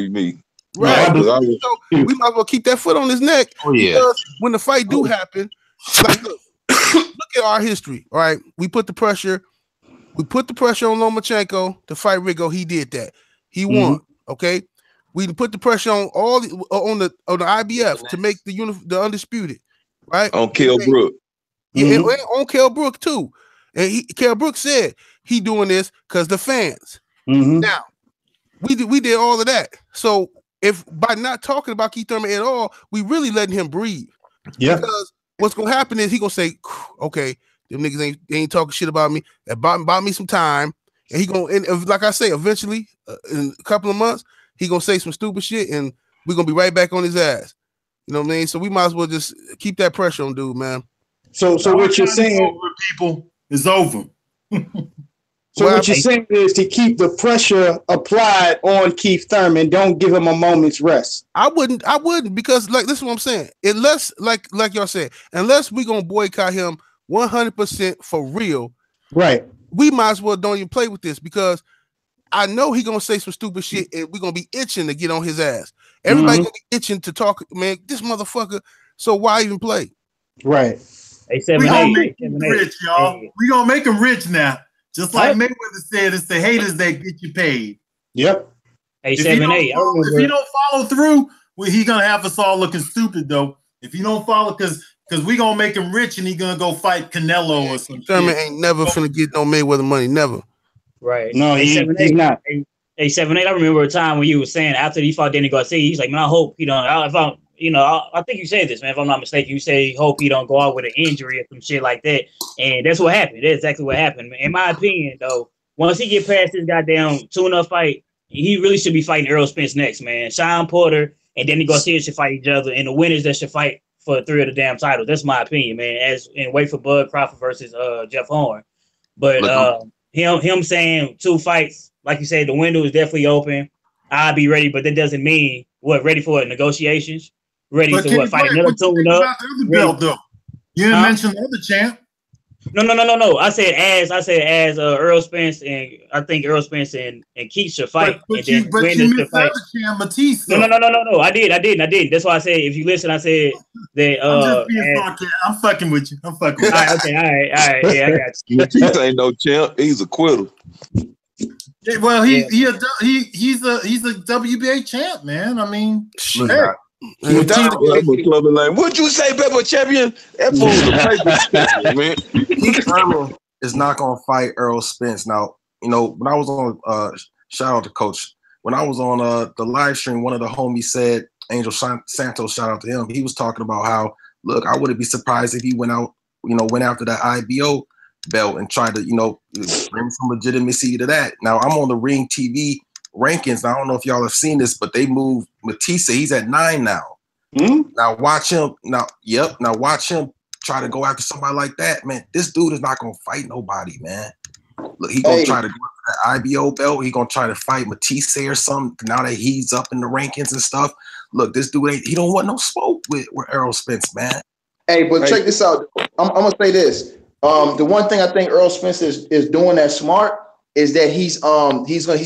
Speaker 6: me.
Speaker 2: Right. So we might as well keep that foot on his neck.
Speaker 8: Oh yeah.
Speaker 2: Because when the fight do happen, like look at our history. All right, we put the pressure. We put the pressure on Lomachenko to fight Rigo. He did that. He won. Okay. We put the pressure on on the IBF to make the undisputed. Right.
Speaker 6: On Kell Brook.
Speaker 2: Yeah, on Kell Brook too. And Kell Brook said he doing this because the fans. Now we did all of that. So if by not talking about Keith Thurman at all, we really letting him breathe. Yeah. Because what's gonna happen is he gonna say, okay. Them niggas ain't talking shit about me. That bought me some time, and he and like I say, eventually, in a couple of months, he gonna say some stupid shit, and we're gonna be right back on his ass. You know what I mean? So we might as well just keep that pressure on dude, man.
Speaker 3: So what you're saying, people? It's over.
Speaker 5: So what you're saying is to keep the pressure applied on Keith Thurman, don't give him a moment's rest.
Speaker 2: I wouldn't because like this is what I'm saying. Unless like y'all said, unless we gonna boycott him 100% for real,
Speaker 5: right?
Speaker 2: We might as well don't even play with this because I know he gonna say some stupid shit and we're gonna be itching to get on his ass. Everybody gonna be itching to talk, man. This motherfucker. So why even play?
Speaker 5: Right.
Speaker 3: We gonna make him rich, y'all. We gonna make him rich now. Just like Mayweather said, it's the haters that get you paid.
Speaker 5: Yep.
Speaker 3: If you don't follow through, well, he gonna have us all looking stupid though. If you don't follow, because we gonna make him rich and he gonna go fight Canelo or something.
Speaker 2: Thurman ain't never finna get no Mayweather money, never.
Speaker 7: Right.
Speaker 5: No, he's not.
Speaker 7: Hey, 7-8. I remember a time when you were saying after he fought Danny Garcia, he's like, man, I hope I think you said this, man. If I'm not mistaken, you say hope he don't go out with an injury or some shit like that, and that's what happened. That's exactly what happened. In my opinion, though, once he get past this goddamn tune-up fight, he really should be fighting Errol Spence next, man. Sean Porter and Danny Garcia should fight each other, and the winners that should fight for 3 of the damn titles. That's my opinion, man. And wait for Bud Crawford versus Jeff Horn. But him saying 2 fights, like you said, the window is definitely open. I'll be ready, but that doesn't mean ready for negotiations. Ready to fight another tune up.
Speaker 3: Belt, though? You didn't mention the other champ.
Speaker 7: No. I said as Earl Spence, and I think Earl Spence and Keith should fight.
Speaker 3: But you missed the other champ, Matthysse.
Speaker 7: No. I did. That's why I said if you listen, I said that.
Speaker 3: I'm just being funky. I'm fucking with you. All right.
Speaker 7: Yeah, I got you.
Speaker 6: Matthysse ain't no champ. He's a quitter.
Speaker 3: Well, he's a WBA champ, man. I mean,
Speaker 6: What'd you say, Pepper Champion? That fool's a paper champion, man.
Speaker 9: Keith Thurman is not gonna fight Errol Spence. Now, when I was on shout out to Coach. When I was on the live stream, one of the homies said, Angel Santos, shout out to him. He was talking about how, look, I wouldn't be surprised if he went after that IBO belt and tried to, bring some legitimacy to that. Now I'm on the Ring TV rankings. Now, I don't know if y'all have seen this, but they moved Matthysse. He's at 9 now. Now watch him. Now watch him try to go after somebody like that, man. This dude is not gonna fight nobody, man. Look, he gonna try to go after that IBO belt. He gonna try to fight Matthysse or something. Now that he's up in the rankings and stuff. Look, this dude he don't want no smoke with Errol Spence, man.
Speaker 10: Hey, but check this out. I'm gonna say this. The one thing I think Errol Spence is doing that's smart is that he's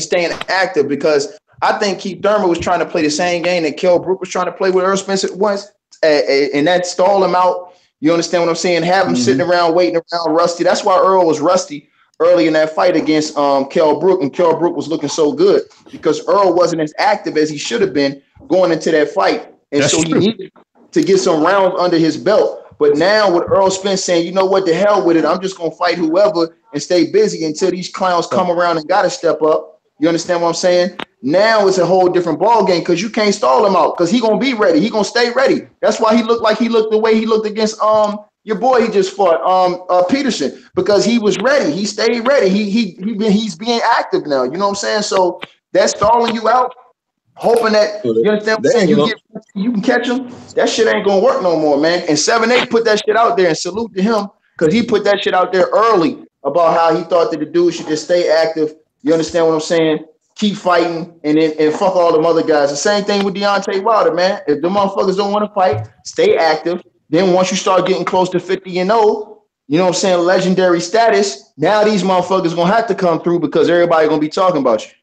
Speaker 10: staying active, because I think Keith Thurman was trying to play the same game that Kell Brook was trying to play with Errol Spence once, and that stalled him out. You understand what I'm saying? Have him sitting around waiting around rusty. That's why Earl was rusty early in that fight against Kell Brook, and Kell Brook was looking so good because Earl wasn't as active as he should have been going into that fight, and so he needed to get some rounds under his belt. But now with Errol Spence saying, you know what, the hell with it, I'm just going to fight whoever and stay busy until these clowns come around and got to step up. You understand what I'm saying? Now it's a whole different ball game because you can't stall him out because he's going to be ready. He's going to stay ready. That's why he looked like he looked the way he looked against your boy he just fought, Peterson, because he was ready. He stayed ready. He's being active now. You know what I'm saying? So that's stalling you out. Hoping that you understand what I'm saying, you can catch him. That shit ain't gonna work no more, man. And 7-8 put that shit out there, and salute to him because he put that shit out there early about how he thought that the dude should just stay active. You understand what I'm saying? Keep fighting and fuck all them other guys. The same thing with Deontay Wilder, man. If the motherfuckers don't want to fight, stay active. Then once you start getting close to 50-0, you know what I'm saying, legendary status, now these motherfuckers gonna have to come through because everybody gonna be talking about you.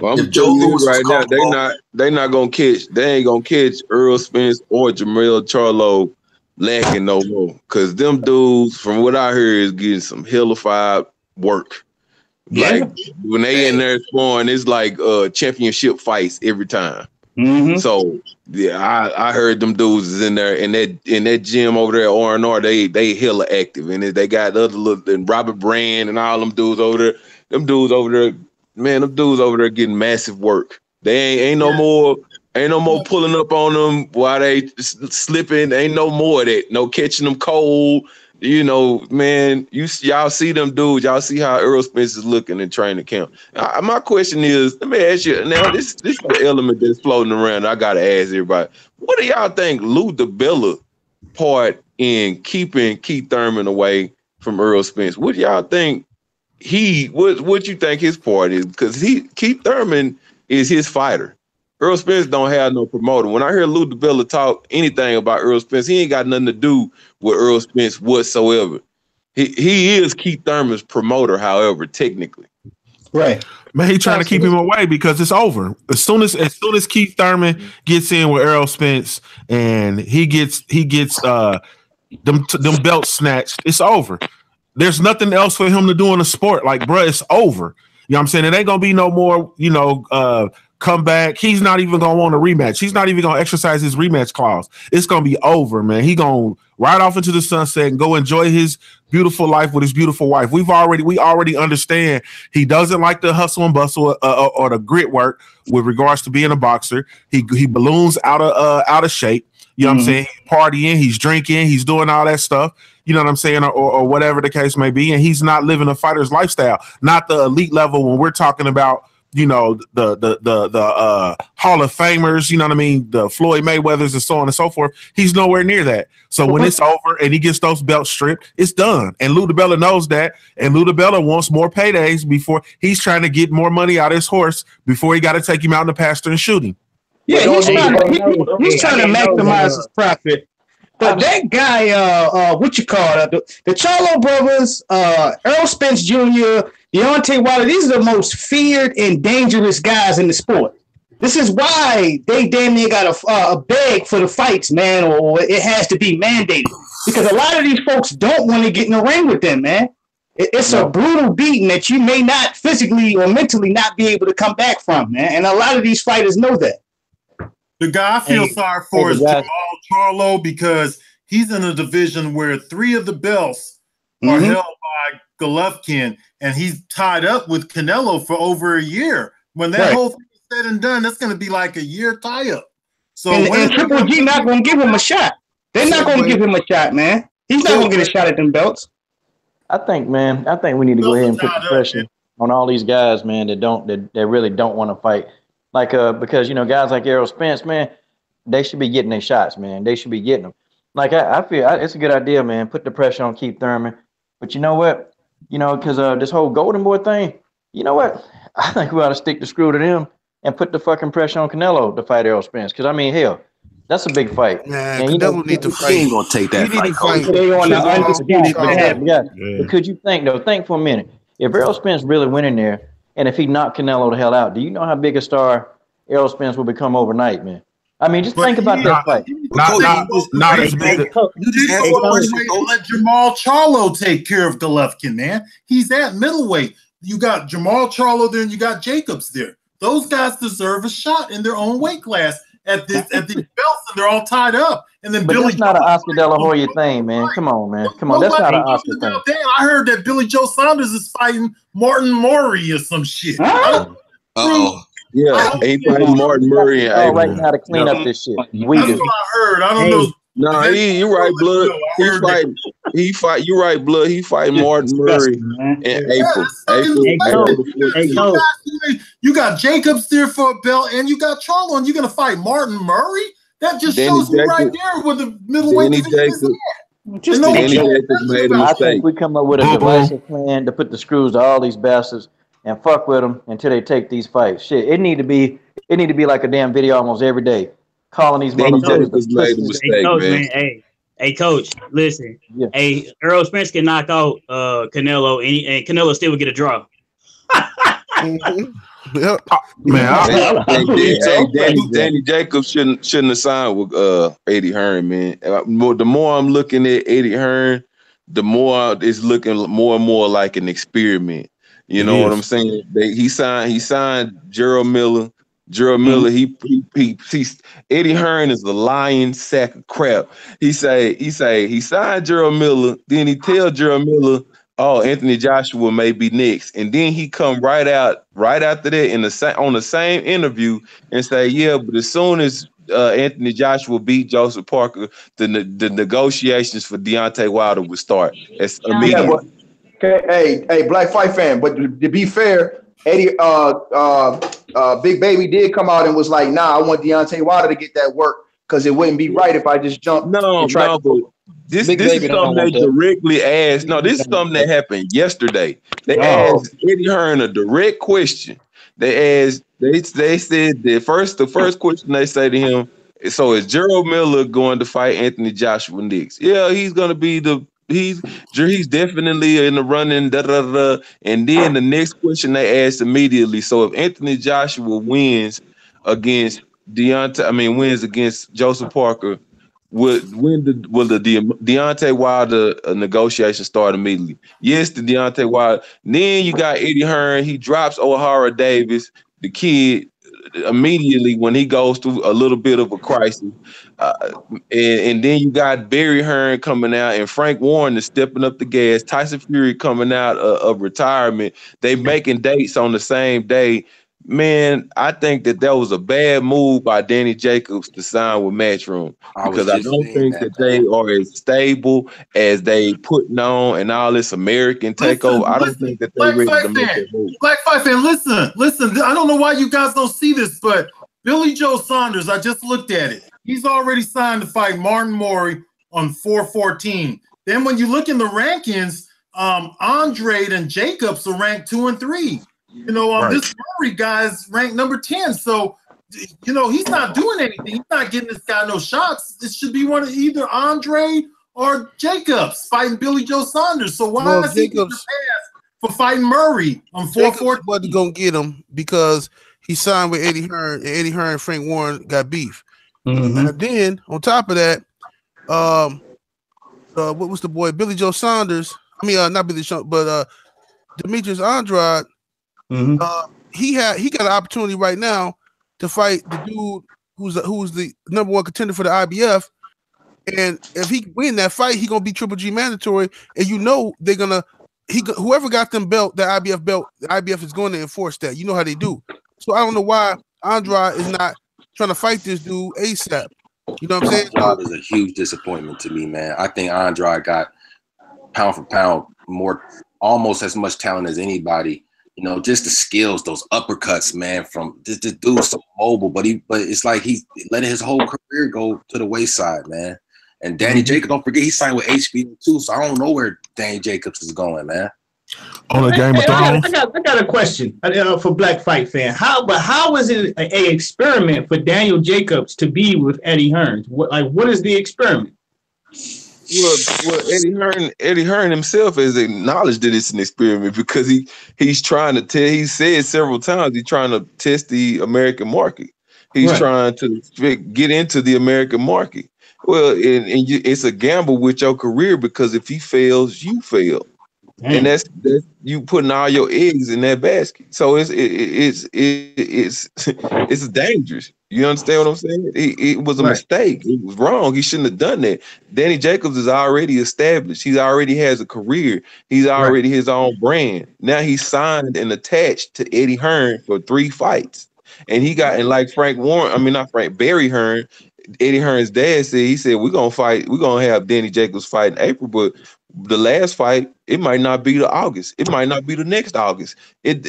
Speaker 6: Well, I'm telling you right now, they ain't gonna catch Earl Spence or Jermell Charlo lacking no more. Cause them dudes, from what I heard, is getting some hellified work. Like when they in there sparring, it's like championship fights every time. So yeah, I heard them dudes is in there in that gym over there at R&R. They hella active, and they got other little and Robert Brand and all them dudes over there. Them dudes over there. Man, them dudes over there getting massive work. They ain't no more pulling up on them while they slipping. Ain't no more of that. No catching them cold. Man, y'all see them dudes. Y'all see how Earl Spence is looking in training camp. My question is, let me ask you now. This is the element that's floating around. I gotta ask everybody, what do y'all think Lou DiBella part in keeping Keith Thurman away from Earl Spence. What y'all think? What you think his part is? Because Keith Thurman is his fighter. Earl Spence don't have no promoter. When I hear Lou DiBella talk anything about Earl Spence, he ain't got nothing to do with Earl Spence whatsoever. He is Keith Thurman's promoter, however, technically.
Speaker 5: Right.
Speaker 1: Man, he trying to keep him away because it's over. As soon as Keith Thurman gets in with Earl Spence and he gets them belts snatched, it's over. There's nothing else for him to do in the sport. Like, bro, it's over. You know what I'm saying? It ain't gonna be no more, comeback. He's not even gonna want a rematch. He's not even gonna exercise his rematch clause. It's gonna be over, man. He gonna ride off into the sunset and go enjoy his beautiful life with his beautiful wife. We already understand he doesn't like the hustle and bustle or the grit work with regards to being a boxer. He balloons out of shape. You know what I'm saying? He's partying, he's drinking, he's doing all that stuff. You know what I'm saying, or whatever the case may be, and he's not living a fighter's lifestyle, not the elite level when we're talking about, the Hall of Famers, you know what I mean, the Floyd Mayweathers and so on and so forth. He's nowhere near that. So when it's over and he gets those belts stripped, it's done. And Lou DiBella knows that, and Lou DiBella wants more paydays before he's trying to get more money out of his horse before he got to take him out in the pasture and shoot him.
Speaker 5: Yeah, he's trying to maximize his profit. But that guy, what you call it, the Charlo brothers, Earl Spence Jr., Deontay Wilder, these are the most feared and dangerous guys in the sport. This is why they damn near got a beg for the fights, man, or it has to be mandated. Because a lot of these folks don't want to get in the ring with them, man. It's a brutal beating that you may not physically or mentally not be able to come back from, man. And a lot of these fighters know that.
Speaker 3: The guy I feel sorry for is Jamal Charlo because he's in a division where 3 of the belts are held by Golovkin, and he's tied up with Canelo for over a year. When that whole thing is said and done, that's going to be like a year tie-up. So
Speaker 5: and Triple G not going to give him a shot. They're not going to give him a shot, man. He's not going to get a shot at them belts.
Speaker 4: I think we need to go ahead and put the pressure on all these guys, man, that really don't want to fight. Like, because, guys like Errol Spence, man, they should be getting their shots, man. They should be getting them. Like, I feel it's a good idea, man. Put the pressure on Keith Thurman. But you know what? Because this whole Golden Boy thing, you know what? I think we ought to stick the screw to them and put the fucking pressure on Canelo to fight Errol Spence. Because, I mean, hell, that's a big fight.
Speaker 2: Man, Canelo need to fight.
Speaker 9: He ain't going to take that fight.
Speaker 5: They on the undisputed.
Speaker 4: But could you think for a minute, if Errol Spence really went in there, and if he knocked Canelo the hell out, do you know how big a star Errol Spence will become overnight, man? I mean, just think about that fight.
Speaker 1: Not as big.
Speaker 3: You just let Jamal Charlo take care of Golovkin, man. He's at middleweight. You got Jamal Charlo there, and you got Jacobs there. Those guys deserve a shot in their own weight class at these belts, and they're all tied up. And then
Speaker 4: Billy, that's not an Oscar De La Hoya thing, man. Come on, man. Come on, that's not an Oscar thing.
Speaker 3: I heard that Billy Joe Saunders is fighting Martin Murray or some shit.
Speaker 6: Yeah, he fighting Martin Murray.
Speaker 4: Right now to clean up this shit.
Speaker 3: That's what I heard. I don't know.
Speaker 6: No, you right, blood. You right, blood. He fighting Martin Murray in April.
Speaker 3: You got Jacobs there for a belt, and you got Charlo, and you're gonna fight Martin Murray. That just shows you right there where the middleweight division is at.
Speaker 4: I think we come up with a divisive plan to put the screws to all these bastards and fuck with them until they take these fights. Shit, it need to be like a damn video almost every day, calling these motherfuckers.
Speaker 7: Hey, coach, listen. Yeah. Hey, Earl Spence can knock out Canelo, and Canelo still would get a draw.
Speaker 1: Yep. Man,
Speaker 6: Danny Jacobs shouldn't have signed with Eddie Hearn, man. The more I'm looking at Eddie Hearn, the more it's looking more and more like an experiment. You know what I'm saying? He signed Gerald Miller. Gerald Miller, he's Eddie Hearn is the lying sack of crap. He say he signed Gerald Miller, then he tell Gerald Miller, oh, Anthony Joshua may be next, and then he come right after that on the same interview and say, yeah, but as soon as Anthony Joshua beat Joseph Parker, the negotiations for Deontay Wilder would start. It's immediate.
Speaker 10: Okay, hey, Black Fight fan, but to be fair, Eddie, Big Baby did come out and was like, nah, I want Deontay Wilder to get that work because it wouldn't be right if I just jumped.
Speaker 6: This
Speaker 11: Big
Speaker 6: is
Speaker 11: Baby don't
Speaker 6: something they
Speaker 11: want that.
Speaker 6: directly asked. No, this is something that happened yesterday. They asked Eddie Hearn a direct question. They said the first question they say to him. So is Gerald Miller going to fight Anthony Joshua next? Yeah, he's going to be he's definitely in the running. Da, da, da. And then the next question they asked immediately. So if Anthony Joshua wins against wins against Joseph Parker, will the Deontay Wilder negotiation start immediately? Yes, the Deontay Wilder. Then you got Eddie Hearn. He drops O'Hara Davis, the kid, immediately when he goes through a little bit of a crisis. And then you got Barry Hearn coming out and Frank Warren is stepping up the gas. Tyson Fury coming out of retirement. They making dates on the same day. Man, I think that was a bad move by Danny Jacobs to sign with Matchroom because I don't think that they are as stable as they putting on and all this American takeover. I don't think that they're ready to make that move.
Speaker 3: Black Fight fan, listen. I don't know why you guys don't see this, but Billy Joe Saunders, I just looked at it. He's already signed to fight Martin Mori on 4/14. Then when you look in the rankings, Andrade and Jacobs are ranked 2 and 3. This Murray guy is ranked number 10. So, he's not doing anything. He's not getting this guy no shots. It should be one of either Andrade or Jacobs fighting Billy Joe Saunders. So why is he getting the pass for fighting Murray on 4/14?
Speaker 2: Wasn't gonna get him because he signed with Eddie Hearn, and Eddie Hearn and Frank Warren got beef. And then on top of that, what was the boy Billy Joe Saunders? I mean, not Billy Joe, but Demetrius Andrade. He got an opportunity right now to fight the dude who's the number one contender for the IBF, and if he win that fight, he gonna be Triple G mandatory, and they're gonna whoever got them belt, the IBF belt, the IBF is going to enforce that. You know how they do. So I don't know why Andrade is not trying to fight this dude ASAP. You know what I'm saying?
Speaker 9: Andrade is a huge disappointment to me, man. I think Andrade got pound for pound almost as much talent as anybody. Just the skills, those uppercuts, man. From this dude's so mobile, but it's like he's letting his whole career go to the wayside, man. And Danny Jacobs, don't forget, he signed with HBO too, so I don't know where Danny Jacobs is going, man.
Speaker 1: On the Game of Thrones.
Speaker 5: I got a question for Black Fight fan. How is it an experiment for Daniel Jacobs to be with Eddie Hearn? What is the experiment?
Speaker 6: Well, Eddie Hearn himself has acknowledged that it's an experiment because he's trying to tell. He said several times he's trying to test the American market. He's trying to get into the American market. Well, it's a gamble with your career because if he fails, you fail. And that's you putting all your eggs in that basket. So it's dangerous. You understand what I'm saying? It was a mistake. It was wrong. He shouldn't have done that. Danny Jacobs is already established. He already has a career. He's already his own brand. Now he's signed and attached to Eddie Hearn for 3 fights. And like Frank Warren, Barry Hearn, Eddie Hearn's dad said, we're gonna have Danny Jacobs fight in April, but the last fight, it might not be the August. It might not be the next August. It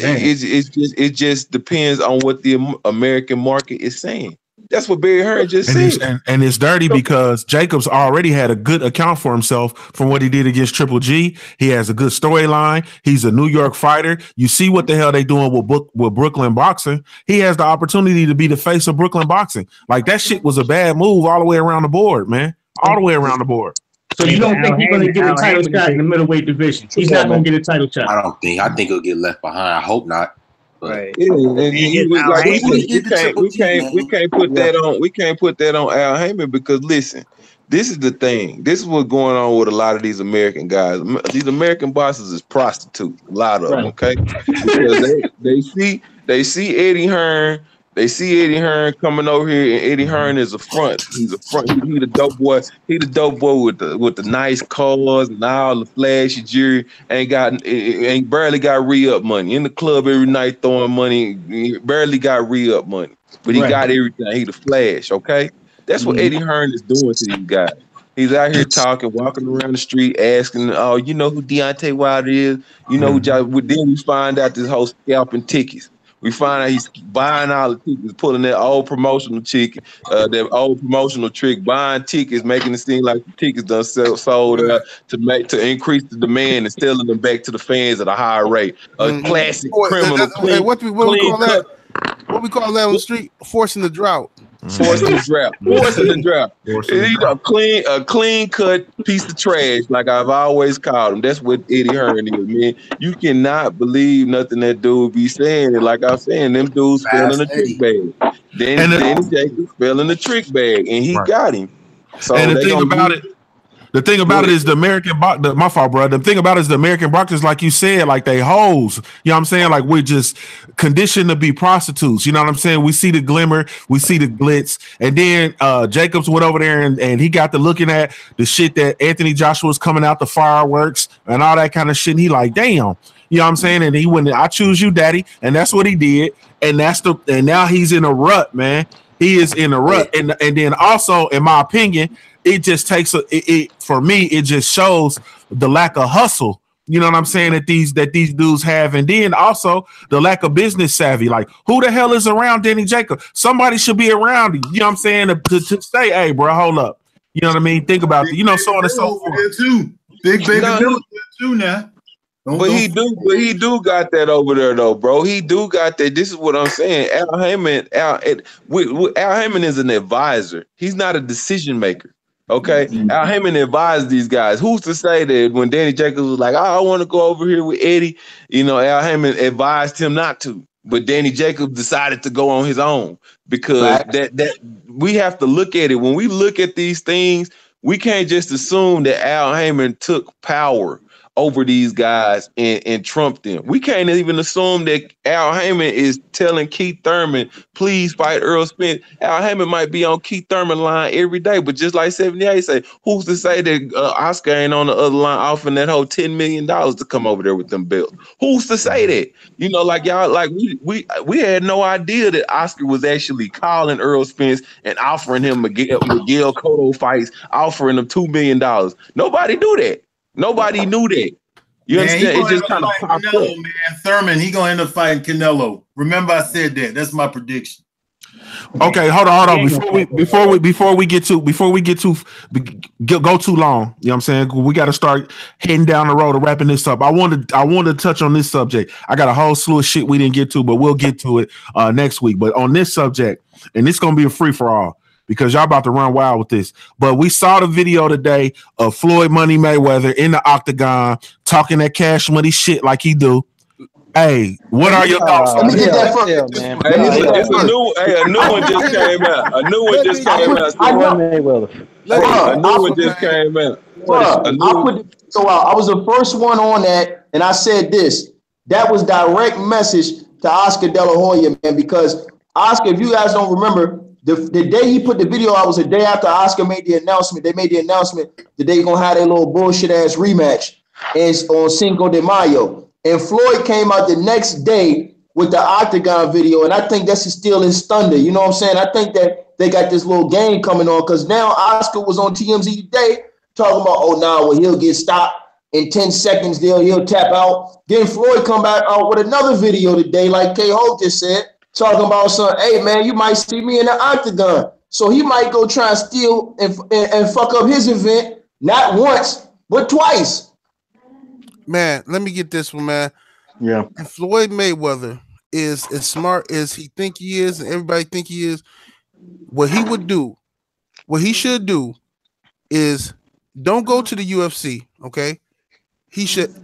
Speaker 6: just depends on what the American market is saying. That's what Barry Hearn just said.
Speaker 1: And it's dirty because Jacobs already had a good account for himself from what he did against Triple G. He has a good storyline. He's a New York fighter. You see what the hell they doing with Brooklyn boxing. He has the opportunity to be the face of Brooklyn boxing. Like, that shit was a bad move all the way around the board, man. All the way around the board.
Speaker 5: So you don't think he's going to get a title shot in the middweight division? He's not going to get a title shot.
Speaker 9: I think he'll get left behind. I hope not.
Speaker 6: Right. Yeah, we can't put that on Al Heyman because listen, this is the thing. This is what's going on with a lot of these American guys. These American bosses is prostitutes. A lot of them, okay? Because they see Eddie Hearn. They see Eddie Hearn coming over here, and Eddie Hearn is a front. He's a front. He the dope boy. He the dope boy with the nice cars and all the flashy jewelry. Ain't barely got re-up money in the club every night throwing money. He barely got re-up money, but he got everything. He the flash. Okay, that's what Eddie Hearn is doing to these guys. He's out here talking, walking around the street, asking, "Oh, you know who Deontay Wilder is? You know who?" Then we find out this whole scalping tickets. We find out he's buying all the tickets, pulling that old promotional chick, that old promotional trick, buying tickets, making it seem like the tickets done sold to increase the demand and selling them back to the fans at a higher rate. A classic criminal.
Speaker 2: What we call that? What we call that on the street? Forcing the drought.
Speaker 6: Forcing the drought. He's a clean cut piece of trash, like I've always called him. That's what Eddie Hearn is, man. You cannot believe nothing that dude be saying. And like I'm saying, them dudes fell in the trick bag. Danny Jacobs fell in the trick bag, and he got him. So
Speaker 1: and the thing about it. The thing about it is the American my fault, bro. The thing about it is the American boxers, like you said, like they hoes. You know what I'm saying? Like we're just conditioned to be prostitutes. You know what I'm saying? We see the glimmer, we see the glitz, and then Jacobs went over there and he got to looking at the shit that Anthony Joshua's coming out, the fireworks and all that kind of shit. And he like, damn. You know what I'm saying? And he went, I choose you, daddy. And that's what he did. And now he's in a rut, man. He is in a rut. And then also, in my opinion, it just takes for me, it just shows the lack of hustle. You know what I'm saying, that these dudes have, and then also the lack of business savvy. Like, who the hell is around Danny Jacobs? Somebody should be around him. You know what I'm saying, to say, hey, bro, hold up. You know what I mean? Think about it. You know, so on and so forth.
Speaker 3: Big baby too now.
Speaker 6: But he do got that over there though, bro. He do got that. This is what I'm saying. Al Heyman is an advisor. He's not a decision maker. Okay, Al Heyman advised these guys. Who's to say that when Danny Jacobs was like, I want to go over here with Eddie, you know, Al Heyman advised him not to, but Danny Jacobs decided to go on his own, because that we have to look at it. When we look at these things, we can't just assume that Al Heyman took power over these guys and trumped them. We can't even assume that Al Heyman is telling Keith Thurman, please fight Earl Spence. Al Heyman might be on Keith Thurman line every day, but just like 78 say, who's to say that Oscar ain't on the other line offering that whole $10 million to come over there with them belts? Who's to say that? You know, like y'all, like we had no idea that Oscar was actually calling Earl Spence and offering him Miguel Cotto fights, offering him $2 million. Nobody knew that. Nobody knew that. You understand? It just kind of popped up.
Speaker 3: Man, Thurman, he gonna end up fighting Canelo. Remember, I said that. That's my prediction.
Speaker 1: Okay, hold on. Before we get too go too long. You know what I'm saying? We got to start heading down the road of wrapping this up. I want to touch on this subject. I got a whole slew of shit we didn't get to, but we'll get to it next week. But on this subject, and it's gonna be a free for all, because y'all about to run wild with this. But we saw the video today of Floyd Money Mayweather in the octagon talking that cash money shit like he do. Hey, what are your thoughts on
Speaker 10: that?
Speaker 6: A new one just came out. A new one just came out. A new one just came out.
Speaker 10: I put the video out. I was the first one on that, and I said this. That was direct message to Oscar De La Hoya, man, because Oscar, if you guys don't remember, the day he put the video out was the day after Oscar made the announcement. They made the announcement that they gonna have their little bullshit ass rematch on Cinco de Mayo. And Floyd came out the next day with the octagon video, and I think that's still his thunder. You know what I'm saying? I think that they got this little game coming on, because now Oscar was on TMZ today talking about, oh, no, well, he'll get stopped in 10 seconds. He'll tap out. Then Floyd come back out with another video today, like K. Hope just said, talking about something. Hey, man, you might see me in the octagon. So he might go try and steal and fuck up his event, not once, but twice.
Speaker 2: Man, let me get this one, man.
Speaker 9: Yeah.
Speaker 2: If Floyd Mayweather is as smart as he think he is, and everybody think he is, what he should do is don't go to the UFC, okay? He should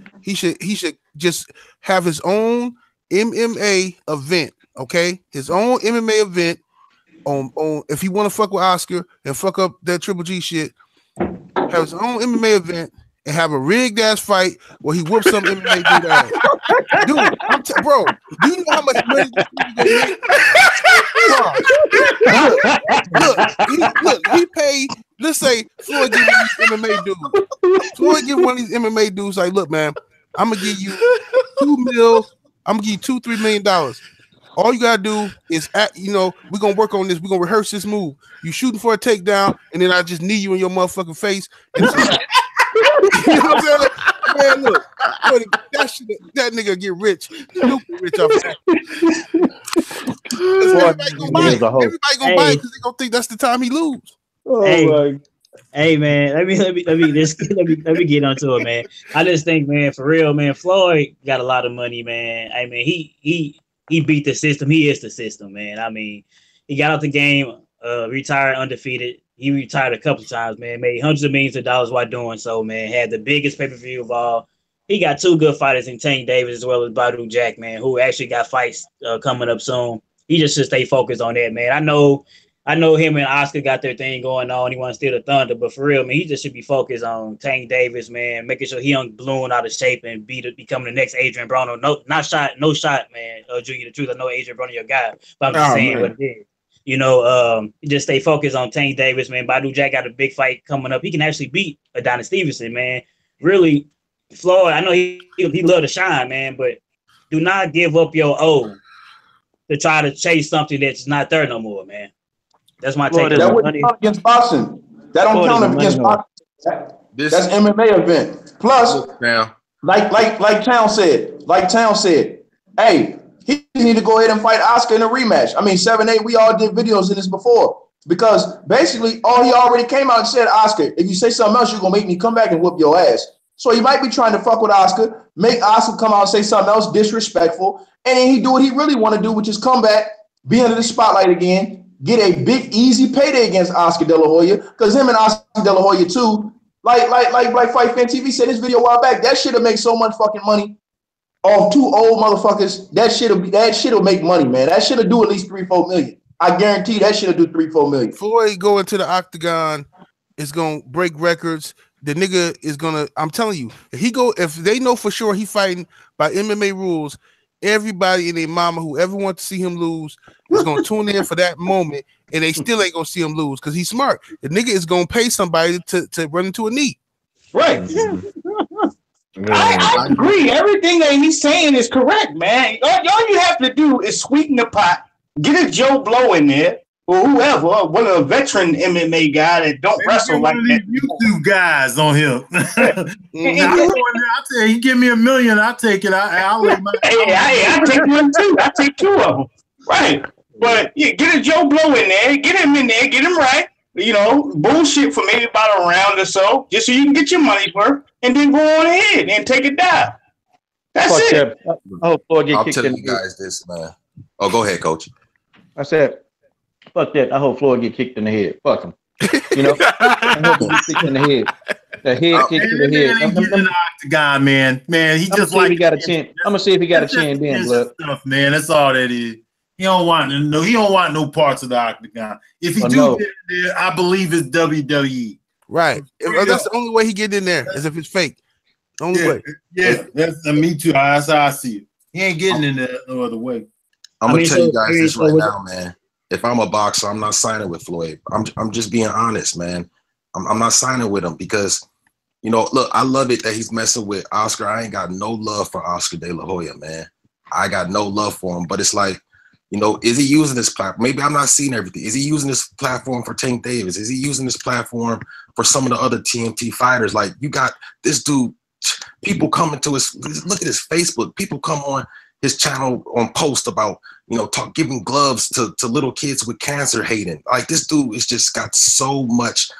Speaker 2: just have his own MMA event, okay? His own MMA event on if he want to fuck with Oscar and fuck up that Triple G shit, have his own MMA event and have a rigged ass fight where he whoops some MMA dude ass. Dude, bro, do you know how much money this Look, he paid, let's say Floyd give one of these MMA dudes. Floyd give one of these MMA dudes like, look, man, I'm gonna give you $2 million, I'm gonna give you $2-3 million. All you gotta do is we're gonna work on this, we're gonna rehearse this move. You shooting for a takedown, and then I just knee you in your motherfucking face. And you know what I'm saying? Man, look, that nigga get rich. Stupid rich off that. Everybody gonna buy it. Everybody gonna buy it because they gonna think that's the time he lose.
Speaker 7: Hey man, let me get onto it, man. I just think, man, for real, man, Floyd got a lot of money, man. I mean, he beat the system. He is the system, man. I mean, he got out the game, retired undefeated. He retired a couple of times, man. Made hundreds of millions of dollars while doing so, man. Had the biggest pay-per-view of all. He got two good fighters in Tank Davis as well as Badu Jack, man, who actually got fights coming up soon. He just should stay focused on that, man. I know him and Oscar got their thing going on. He wants to steal the thunder, but for real, man, he just should be focused on Tank Davis, man, making sure he don't balloon out of shape and becoming the next Adrian Broner. No shot, man. Junior, the truth, I know Adrian Broner your guy, but I'm just saying what it is. You know, just stay focused on Tank Davis, man. Badu Jack got a big fight coming up. He can actually beat Adonis Stevenson, man. Really, Floyd, I know he love to shine, man, but do not give up your O to try to chase something that's not there no more, man. That's my take.
Speaker 10: That wouldn't count against boxing. That don't count against boxing. That's MMA event. Plus, like Town said, hey, he need to go ahead and fight Oscar in a rematch. I mean, 7-8, we all did videos in this before. Because basically, he already came out and said, Oscar, if you say something else, you're going to make me come back and whoop your ass. So he might be trying to fuck with Oscar, make Oscar come out and say something else disrespectful, and then he do what he really want to do, which is come back, be under the spotlight again, get a big, easy payday against Oscar De La Hoya, because him and Oscar De La Hoya, too, like Fight Fan TV said in this video a while back, that shit'll make so much fucking money off two old motherfuckers. That shit'll make money, man. That shit'll do at least 3-4 million. I guarantee that shit'll do 3-4 million.
Speaker 2: Floyd going to the octagon is gonna break records. The nigga is gonna, I'm telling you, if they know for sure he fighting by MMA rules, everybody and their mama who ever want to see him lose is gonna tune in for that moment, and they still ain't gonna see him lose because he's smart. The nigga is gonna pay somebody to run into a knee.
Speaker 5: Right. I agree. Everything that he's saying is correct, man. All you have to do is sweeten the pot, get a Joe Blow in there, or whoever, one of the veteran MMA guy that don't wrestle like that.
Speaker 3: YouTube guys on him. I'll tell you, give me $1 million, I'll take it. I'll take
Speaker 5: one too. I take two of them. Right. But yeah, get a Joe Blow in there, get him in there, get him right. You know, bullshit for maybe about a round or so, just so you can get your money's worth, and then go on ahead and take it down. That's it.
Speaker 9: I'll tell you guys this, man. Oh, go ahead, Coach.
Speaker 4: I said, fuck that. I hope Floyd get kicked in the head. Fuck him. You know, I hope he get kicked in the head. The head kicked to the head.
Speaker 3: Octagon, man. He just like
Speaker 4: he got a chin. I'm gonna see if he got a chin then, blood.
Speaker 3: Stuff, man. That's all that is. He don't want no parts of the octagon. If he get in there, I believe it's WWE.
Speaker 2: Right. That's the only way he get in there is if it's fake. Only way.
Speaker 3: Yeah, that's me too. That's how I see it. He ain't getting in there no other way.
Speaker 9: I'm gonna tell you guys this right now, man. If I'm a boxer, I'm not signing with Floyd. I'm just being honest, man. I'm not signing with him because, you know, look, I love it that he's messing with Oscar. I ain't got no love for Oscar De La Hoya, man. I got no love for him. But it's like, you know, is he using this platform? Maybe I'm not seeing everything. Is he using this platform for Tank Davis? Is he using this platform for some of the other TMT fighters? Like, you got this dude, people coming to his, look at his Facebook. People come on his channel on post about, you know, giving gloves to little kids with cancer hating. Like, this dude has just got so much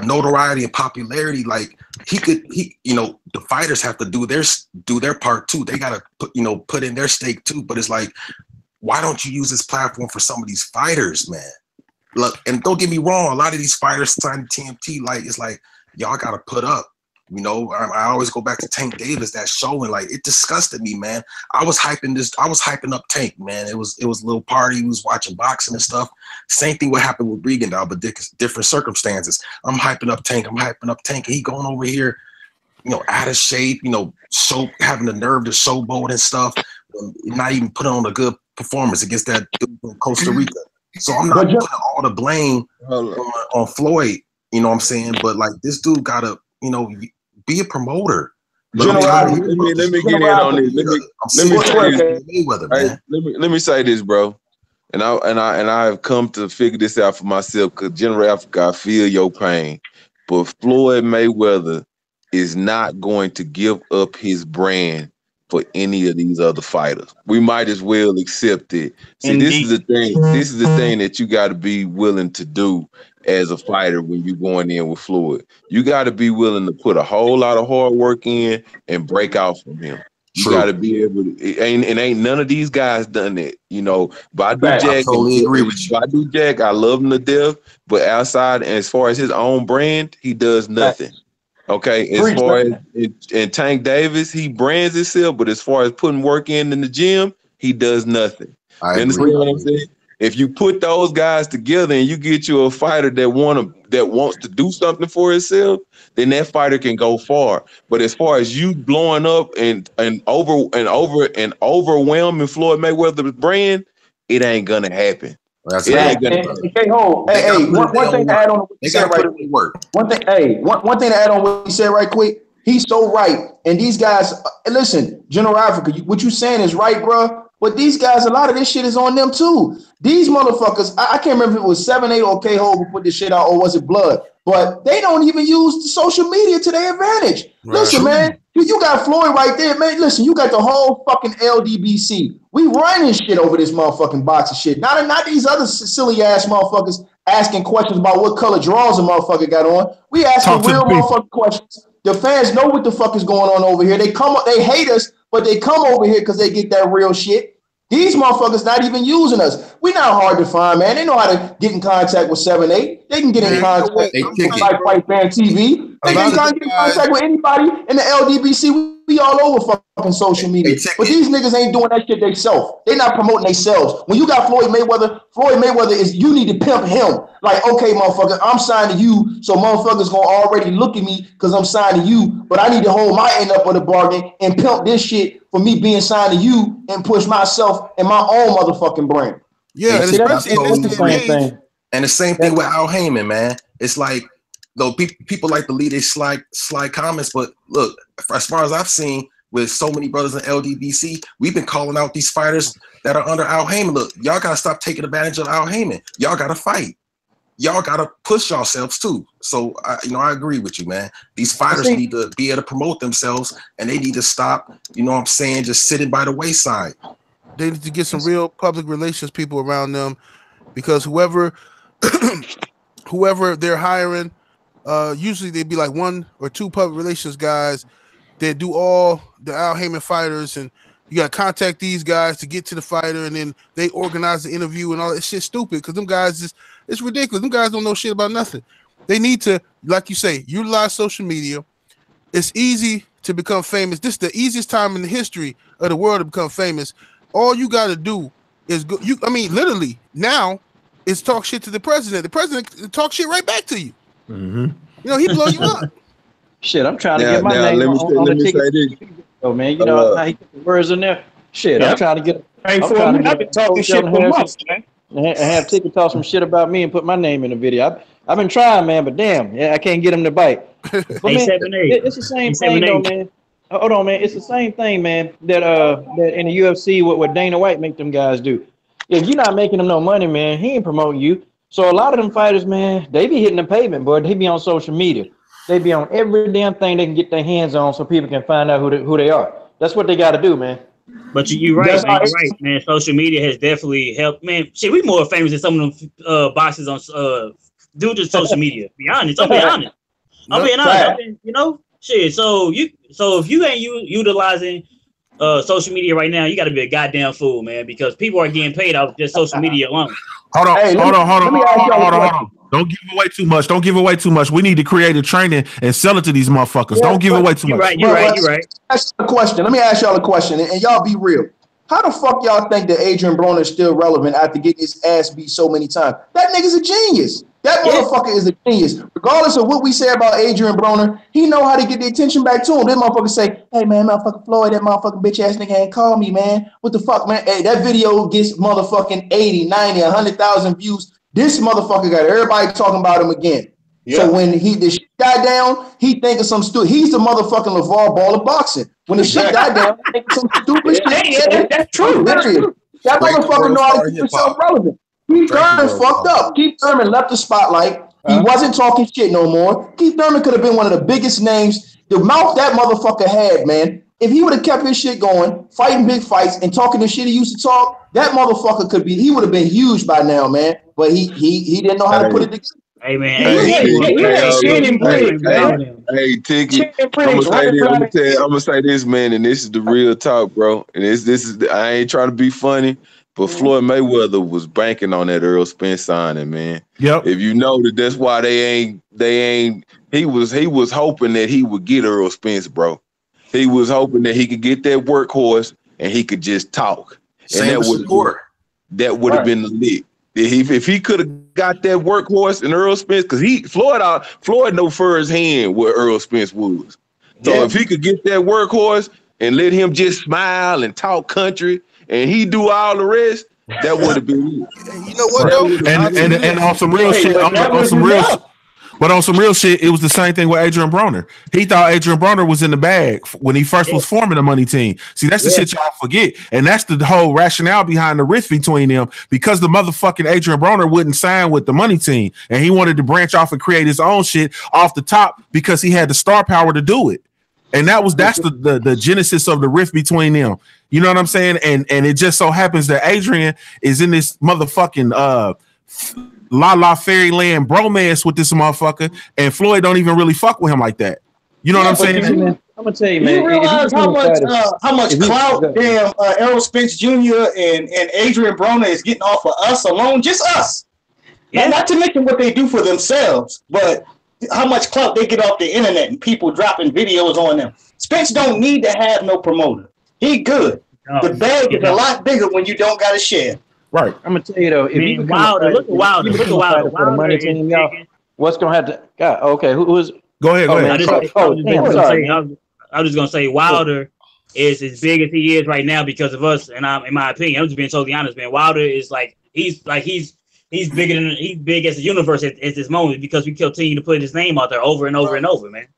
Speaker 9: notoriety and popularity. Like, you know, the fighters have to do their part too. They gotta put in their stake too. But it's like, why don't you use this platform for some of these fighters, man? Look, and don't get me wrong, a lot of these fighters signing TMT, like, it's like, y'all gotta put up. You know, I always go back to Tank Davis, that show, and like, it disgusted me, man. I was hyping up Tank, man. It was a little party. We was watching boxing and stuff. Same thing what happened with Regendahl, but different circumstances. I'm hyping up Tank. And he going over here, you know, out of shape, you know, having the nerve to showboat and stuff, not even putting on a good performance against that dude from Costa Rica. So I'm not putting all the blame on Floyd, you know what I'm saying? But like, this dude gotta, you know, be a promoter.
Speaker 6: Let me get in on this. Let me say this, bro. And I have come to figure this out for myself because General Africa, I feel your pain. But Floyd Mayweather is not going to give up his brand for any of these other fighters. We might as well accept it. See,
Speaker 7: Indeed.
Speaker 6: this is the thing. This is the thing that you got to be willing to do as a fighter when you're going in with Floyd. You got to be willing to put a whole lot of hard work in and break out from him. You got to be able to, ain't none of these guys done that. You know, Badu Jack,
Speaker 9: I totally agree with you.
Speaker 6: Badu Jack, I love him to death, but outside, as far as his own brand, he does nothing. Okay, as far as and Tank Davis, he brands himself, but as far as putting work in the gym, he does nothing. You understand what I'm saying? If you put those guys together and you get you a fighter that wants to do something for himself, then that fighter can go far. But as far as you blowing up and overwhelming Floyd Mayweather's brand, it ain't gonna happen.
Speaker 10: One thing to add on what you said right quick. One thing to add on what you said right quick. He's so right. And these guys, listen, General Africa, what you saying is right, bro. But these guys, a lot of this shit is on them too. These motherfuckers, I can't remember if it was 7-8 or K-Hole who put this shit out, or was it Blood? But they don't even use the social media to their advantage. Right. Listen, man, you got Floyd right there, man. Listen, you got the whole fucking LDBC. We running shit over this motherfucking box of shit. Not these other silly ass motherfuckers asking questions about what color drawers a motherfucker got on. We asking real motherfucking questions. The fans know what the fuck is going on over here. They hate us, but they come over here because they get that real shit. These motherfuckers not even using us. We not hard to find, man. They know how to get in contact with 7-8. They can get in contact with Fight Fan TV. They can get in contact with anybody in the LDBC. We all over fucking social media. But these niggas ain't doing that shit themselves. They not promoting themselves. When you got Floyd Mayweather is, you need to pimp him. Like, okay, motherfucker, I'm signed to you, so motherfuckers gonna already look at me because I'm signed to you, but I need to hold my end up of the bargain and pimp this shit for me being signed to you and push myself and my own motherfucking brand.
Speaker 2: Yeah, and especially in this
Speaker 5: same thing.
Speaker 9: And the same thing with Al Heyman, man. It's like, though people like to leave their sly comments, but look, as far as I've seen with so many brothers in LDBC, we've been calling out these fighters that are under Al Heyman. Look, y'all gotta stop taking advantage of Al Heyman. Y'all gotta fight. Y'all gotta push yourselves too. So I agree with you, man. These fighters need to be able to promote themselves, and they need to stop, you know what I'm saying, just sitting by the wayside.
Speaker 2: They need to get some real public relations people around them, because whoever they're hiring, usually they'd be like 1 or 2 public relations guys that do all the Al Heyman fighters, and you got to contact these guys to get to the fighter, and then they organize the interview and all that shit. Stupid, because them guys it's ridiculous. Them guys don't know shit about nothing. They need to, like you say, utilize social media. It's easy to become famous. This is the easiest time in the history of the world to become famous. All you got to do is go. Literally now, is talk shit to the president. The president talk shit right back to you.
Speaker 1: Mm-hmm.
Speaker 2: You know, he blow you up.
Speaker 4: Shit, I'm trying to get my name on the ticket. Oh man, you know how he put the words in there. Shit, I'm trying to get.
Speaker 5: I've been talking shit for months, man.
Speaker 4: And have Ticket talk some shit about me and put my name in the video. I've been trying, man, but damn, I can't get him to bite. But man, it's the same thing, though, man. Hold on, man. It's the same thing, man. That in the UFC, what Dana White make them guys do. If you're not making them no money, man, he ain't promoting you. So a lot of them fighters, man, they be hitting the pavement, boy. They be on social media. They be on every damn thing they can get their hands on, so people can find out who they are. That's what they got to do, man.
Speaker 7: But you're right, man. You're right, man. Social media has definitely helped, man. Shit, we more famous than some of them boxes on due to social media. Be honest. I'm being honest. You know, shit. So if you ain't utilizing social media right now, you got to be a goddamn fool, man. Because people are getting paid off just social media alone.
Speaker 1: Hold on. Don't give away too much. We need to create a training and sell it to these motherfuckers. Yeah, don't give away too much.
Speaker 7: You're right.
Speaker 10: Let me ask y'all a question, and y'all be real. How the fuck y'all think that Adrian Broner is still relevant after getting his ass beat so many times? That nigga's a genius. That motherfucker is a genius. Regardless of what we say about Adrian Broner, he know how to get the attention back to him. This motherfucker say, hey, man, motherfucking Floyd, that motherfucking bitch-ass nigga ain't call me, man. What the fuck, man? Hey, that video gets motherfucking 80, 90, 100,000 views. This motherfucker got everybody talking about him again. Yeah. So when the shit died down, he think of some stupid. He's the motherfucking LeVar Ball of boxing. When the shit died down, he think of some stupid shit. That's true. That motherfucker know how to keep himself relevant. Keith Thurman fucked up. Keith Thurman left the spotlight. He wasn't talking shit no more. Keith Thurman could have been one of the biggest names the mouth that motherfucker had, man. If he would have kept his shit going, fighting big fights and talking the shit he used to talk, that motherfucker he would have been huge by now, man. But he didn't know how to put it together.
Speaker 7: Hey man,
Speaker 6: hey, Tiki, I'm gonna say this, man, and this is the real talk, bro. And this is I ain't trying to be funny, but Floyd Mayweather was banking on that Earl Spence signing, man.
Speaker 1: Yep.
Speaker 6: If you know that's why they ain't. He was hoping that he would get Earl Spence, bro. He was hoping that he could get that workhorse and he could just talk, and that would have been the lick. If he could have got that workhorse and Earl Spence, because Floyd know firsthand what Earl Spence was. So if he could get that workhorse and let him just smile and talk country and he do all the rest, that would have been it.
Speaker 2: You know what though?
Speaker 1: And on some real shit, but on some real shit, it was the same thing with Adrian Broner. He thought Adrian Broner was in the bag when he first was forming the money team. See, that's the shit y'all forget. And that's the whole rationale behind the rift between them, because the motherfucking Adrian Broner wouldn't sign with the money team. And he wanted to branch off and create his own shit off the top because he had the star power to do it. And that's the genesis of the rift between them. You know what I'm saying? And it just so happens that Adrian is in this motherfucking La La Fairyland bromance with this motherfucker, and Floyd don't even really fuck with him like that. You know what I'm saying?
Speaker 4: I'm gonna tell you, man.
Speaker 11: You realize how much clout Errol Spence Jr. and Adrian Broner is getting off of us alone, just us. Yeah. Not to mention what they do for themselves, but how much clout they get off the internet and people dropping videos on them. Spence don't need to have no promoter. He good. The bag is a lot bigger when you don't got to share.
Speaker 1: Right.
Speaker 4: I'm gonna tell you though, if you
Speaker 7: Wilder, look at Wilder
Speaker 4: for the money team, y'all. What's gonna have to? God, okay, who is?
Speaker 1: Go ahead.
Speaker 7: I was just gonna say Wilder is as big as he is right now because of us, and in my opinion, I'm just being totally honest, man. Wilder is he's big as the universe at this moment because we continue to put his name out there over and over and over, man.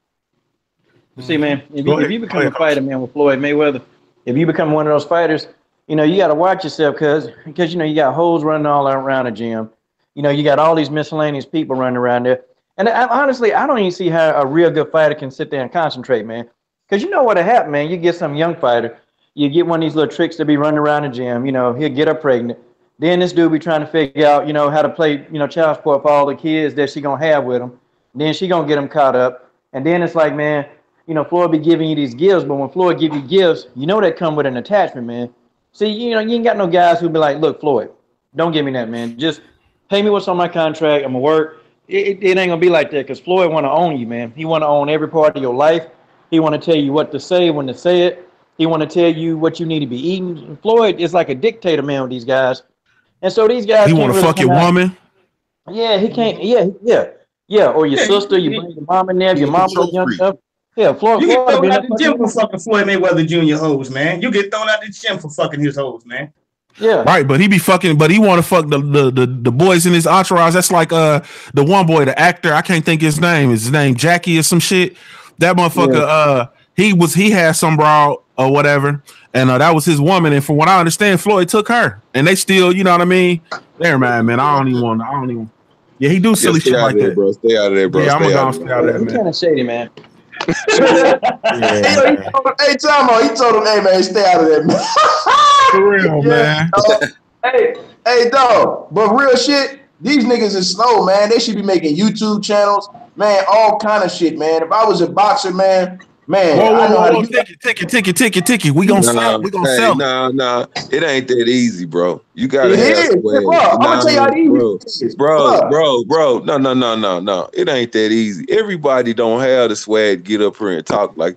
Speaker 4: See, man, if you become a fighter, man, with Floyd Mayweather, if you become one of those fighters, you know, you got to watch yourself because you know, you got hoes running all around the gym. You know, you got all these miscellaneous people running around there. And honestly, I don't even see how a real good fighter can sit there and concentrate, man. Because you know what'll happen, man. You get some young fighter, you get one of these little tricks to be running around the gym. You know, he'll get her pregnant. Then this dude be trying to figure out, you know, how to play, you know, child support for all the kids that she gonna have with him. Then she gonna get him caught up. And then it's like, man, you know, Floyd be giving you these gifts, but when Floyd give you gifts, you know that come with an attachment, man. See, you know, you ain't got no guys who be like, look, Floyd, don't give me that, man. Just pay me what's on my contract. I'm gonna work. It ain't gonna be like that because Floyd want to own you, man. He want to own every part of your life. He want to tell you what to say, when to say it. He want to tell you what you need to be eating. Floyd is like a dictator, man, with these guys. And so these guys.
Speaker 1: He want to fuck your woman.
Speaker 4: Yeah, he can't. Yeah. Or your sister. You bring your mom in there. Your mom or young stuff. Yeah, Floyd.
Speaker 11: You get thrown out the gym for fucking Floyd Mayweather Jr. hoes, man. You get thrown out the gym for fucking his hoes, man.
Speaker 4: Yeah.
Speaker 1: Right, but he be fucking, but he want to fuck the boys in his entourage. That's like the one boy, the actor, I can't think his name. Is his name Jackie or some shit? That motherfucker, he had some broad or whatever, and that was his woman. And from what I understand, Floyd took her, and they still, you know what I mean? Never mind, man. I don't even. Yeah, he do silly shit like that,
Speaker 6: bro. Stay out of there, bro.
Speaker 1: Yeah, I'm gonna stay out of there, man.
Speaker 4: Kind of shady, man.
Speaker 10: Hey, Tomo, he told him, hey, man, stay out of that, man.
Speaker 1: For real, man.
Speaker 10: Hey, dog, but real shit, these niggas is slow, man. They should be making YouTube channels, man, all kind of shit, man. If I was a boxer, man,
Speaker 1: whoa, ticket. We gonna sell. We gonna sell.
Speaker 6: Nah. It ain't that easy, bro. You gotta
Speaker 10: have swag. I'm gonna tell you how easy it is.
Speaker 6: Bro. No. It ain't that easy. Everybody don't have the swag to get up here and talk like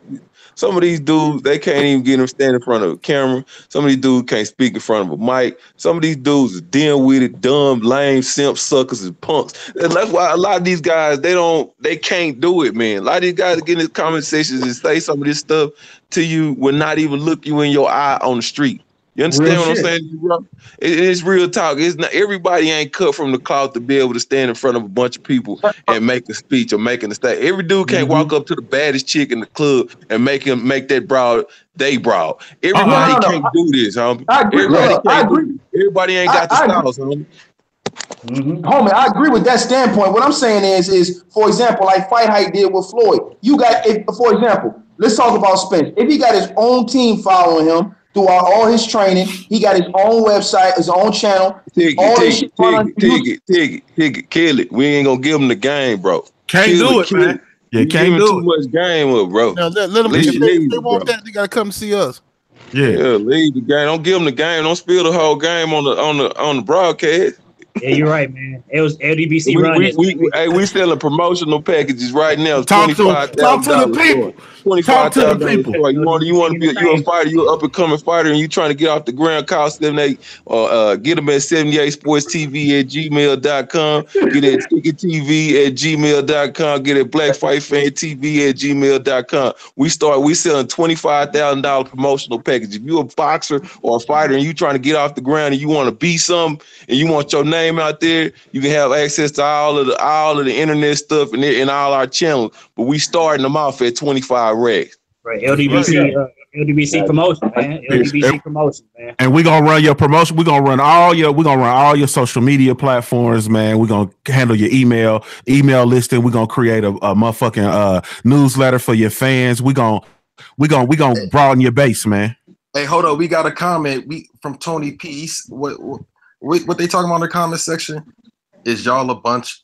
Speaker 6: some of these dudes. They can't even get them stand in front of a camera. Some of these dudes can't speak in front of a mic. Some of these dudes is dim-witted, dumb, lame, simp suckers and punks. And that's why a lot of these guys they can't do it, man. A lot of these guys get in these conversations and say some of this stuff to you will not even look you in your eye on the street. You understand what I'm saying, bro? It's real talk. It's not everybody ain't cut from the cloth to be able to stand in front of a bunch of people and make a speech or making a statement. Every dude can't walk up to the baddest chick in the club and make that broad they broad. Everybody can't do this, homie.
Speaker 10: I agree.
Speaker 6: Everybody ain't got the styles, homie.
Speaker 10: Homie, I agree with that standpoint. What I'm saying is for example, like Fight Hype did with Floyd. You got, for example, let's talk about Spence. If he got his own team following him throughout all his training, he got his own website, his own channel.
Speaker 6: Take it, kill it. We ain't gonna give him the game, bro.
Speaker 1: Can't do it, man. Yeah, can't do
Speaker 6: too much game up, bro.
Speaker 2: Now, let them. If they want that, they gotta come see us.
Speaker 1: Yeah,
Speaker 6: leave the game. Don't give them the game. Don't spill the whole game on the broadcast.
Speaker 7: Yeah, you're right, man. It was LDBC run.
Speaker 6: We selling promotional packages right now.
Speaker 1: Talk to the people.
Speaker 6: $25,000. You want to be a fighter, you're an up and coming fighter, and you trying to get off the ground. Call 78 or get them at 78sportstv@gmail.com. Get at tickettv@gmail.com. Get at blackfightfantv@gmail.com. We selling $25,000 promotional package. If you're a boxer or a fighter and you trying to get off the ground and you want to be something and you want your name out there, you can have access to all of the internet stuff and all our channels. But we starting them off at 25 racks.
Speaker 7: Right, LDBC promotion, man. LDBC promotion, man.
Speaker 1: And we're gonna run your promotion. We're gonna run all your social media platforms, man. We're gonna handle your email listing. We're gonna create a motherfucking newsletter for your fans. We're gonna broaden your base, man.
Speaker 9: Hey, hold on. We got a comment from Tony Peace. What they talking about in the comment section? Is y'all a bunch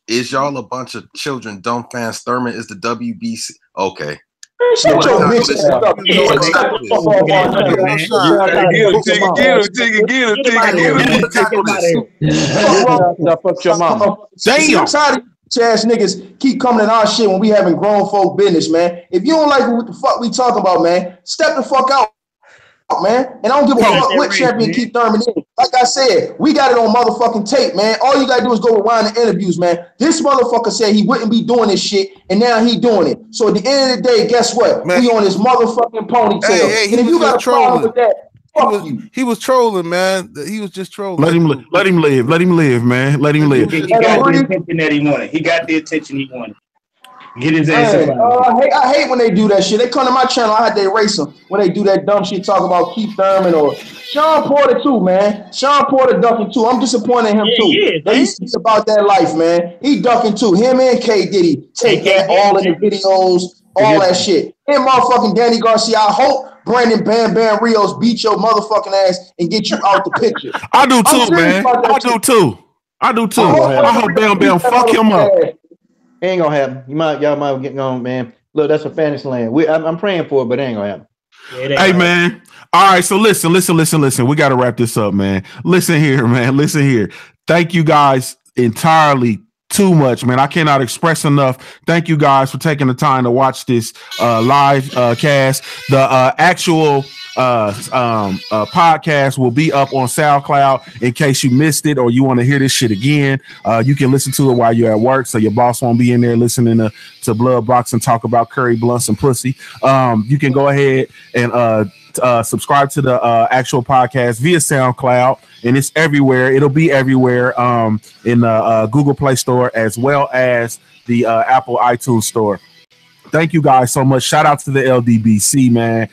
Speaker 9: of children, dumb fans? Thurman is the WBC. Okay.
Speaker 10: Shut your bitch ass up.
Speaker 4: Fuck your mama.
Speaker 10: Damn. Ass niggas keep coming in our shit when we having grown folk business, man. If you don't like what the fuck we talking about, man, step the fuck out, man. And I don't give a fuck what champion keep Thurman in. Like I said, we got it on motherfucking tape, man. All you gotta do is go rewind the interviews, man. This motherfucker said he wouldn't be doing this shit, and now he doing it. So at the end of the day, guess what? Man, we on his motherfucking ponytail.
Speaker 2: Hey,
Speaker 10: and if you got a problem with that,
Speaker 2: he was trolling, man. He was just trolling.
Speaker 1: Let him live, man. Let him live.
Speaker 11: He got the attention that he wanted. He got the attention he wanted. Get his ass up.
Speaker 10: I hate when they do that shit. They come to my channel, I had to erase them when they do that dumb shit, talk about Keith Thurman or Sean Porter too, man. Sean Porter ducking too. I'm disappointed in him too. He's about that life, man. He ducking too. Him and K Diddy take that all in the videos, all that shit. And motherfucking Danny Garcia. I hope Brandon Bam Bam Rios beat your motherfucking ass and get you out the picture.
Speaker 1: I do too, man. I do too. I hope Bam Bam fuck him up.
Speaker 4: It ain't gonna happen. Y'all might get going, man. Look, that's a fantasy land. I'm praying for it, but it ain't gonna happen.
Speaker 1: Hey, man. All right, so listen. We got to wrap this up, man. Listen here, man. Listen here. Thank you guys entirely too much, man. I cannot express enough. Thank you guys for taking the time to watch this live cast. The actual podcast will be up on SoundCloud in case you missed it or you want to hear this shit again. You can listen to it while you're at work, so your boss won't be in there listening to Blood Box and talk about curry blunts and pussy. You can go ahead and subscribe to the actual podcast via SoundCloud, and it's everywhere. It'll be everywhere in the Google Play Store as well as the Apple iTunes Store. Thank you guys so much. Shout out to the LDBC, man.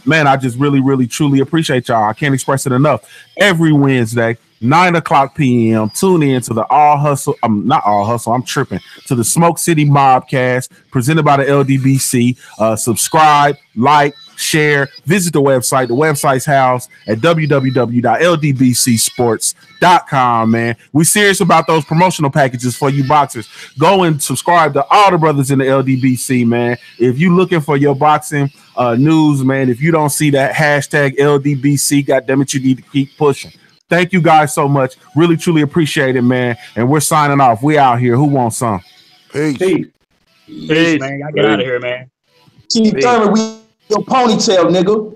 Speaker 1: Man, I just really, really, truly appreciate y'all. I can't express it enough. Every Wednesday, 9:00 p.m. Tune in to the All Hustle. Not All Hustle. I'm tripping. To the Smoke City MobCast presented by the LDBC. Subscribe, like, share, visit the website. The website's housed at www.ldbcsports.com, man. We serious about those promotional packages for you boxers. Go and subscribe to all the brothers in the LDBC, man. If you looking for your boxing news, man, if you don't see that hashtag LDBC, goddammit, you need to keep pushing. Thank you guys so much. Really, truly appreciate it, man. And we're signing off. We out here. Who wants some?
Speaker 2: Peace.
Speaker 7: Peace, man. I get out of here, man.
Speaker 10: Keith Thurman, we your ponytail, nigga.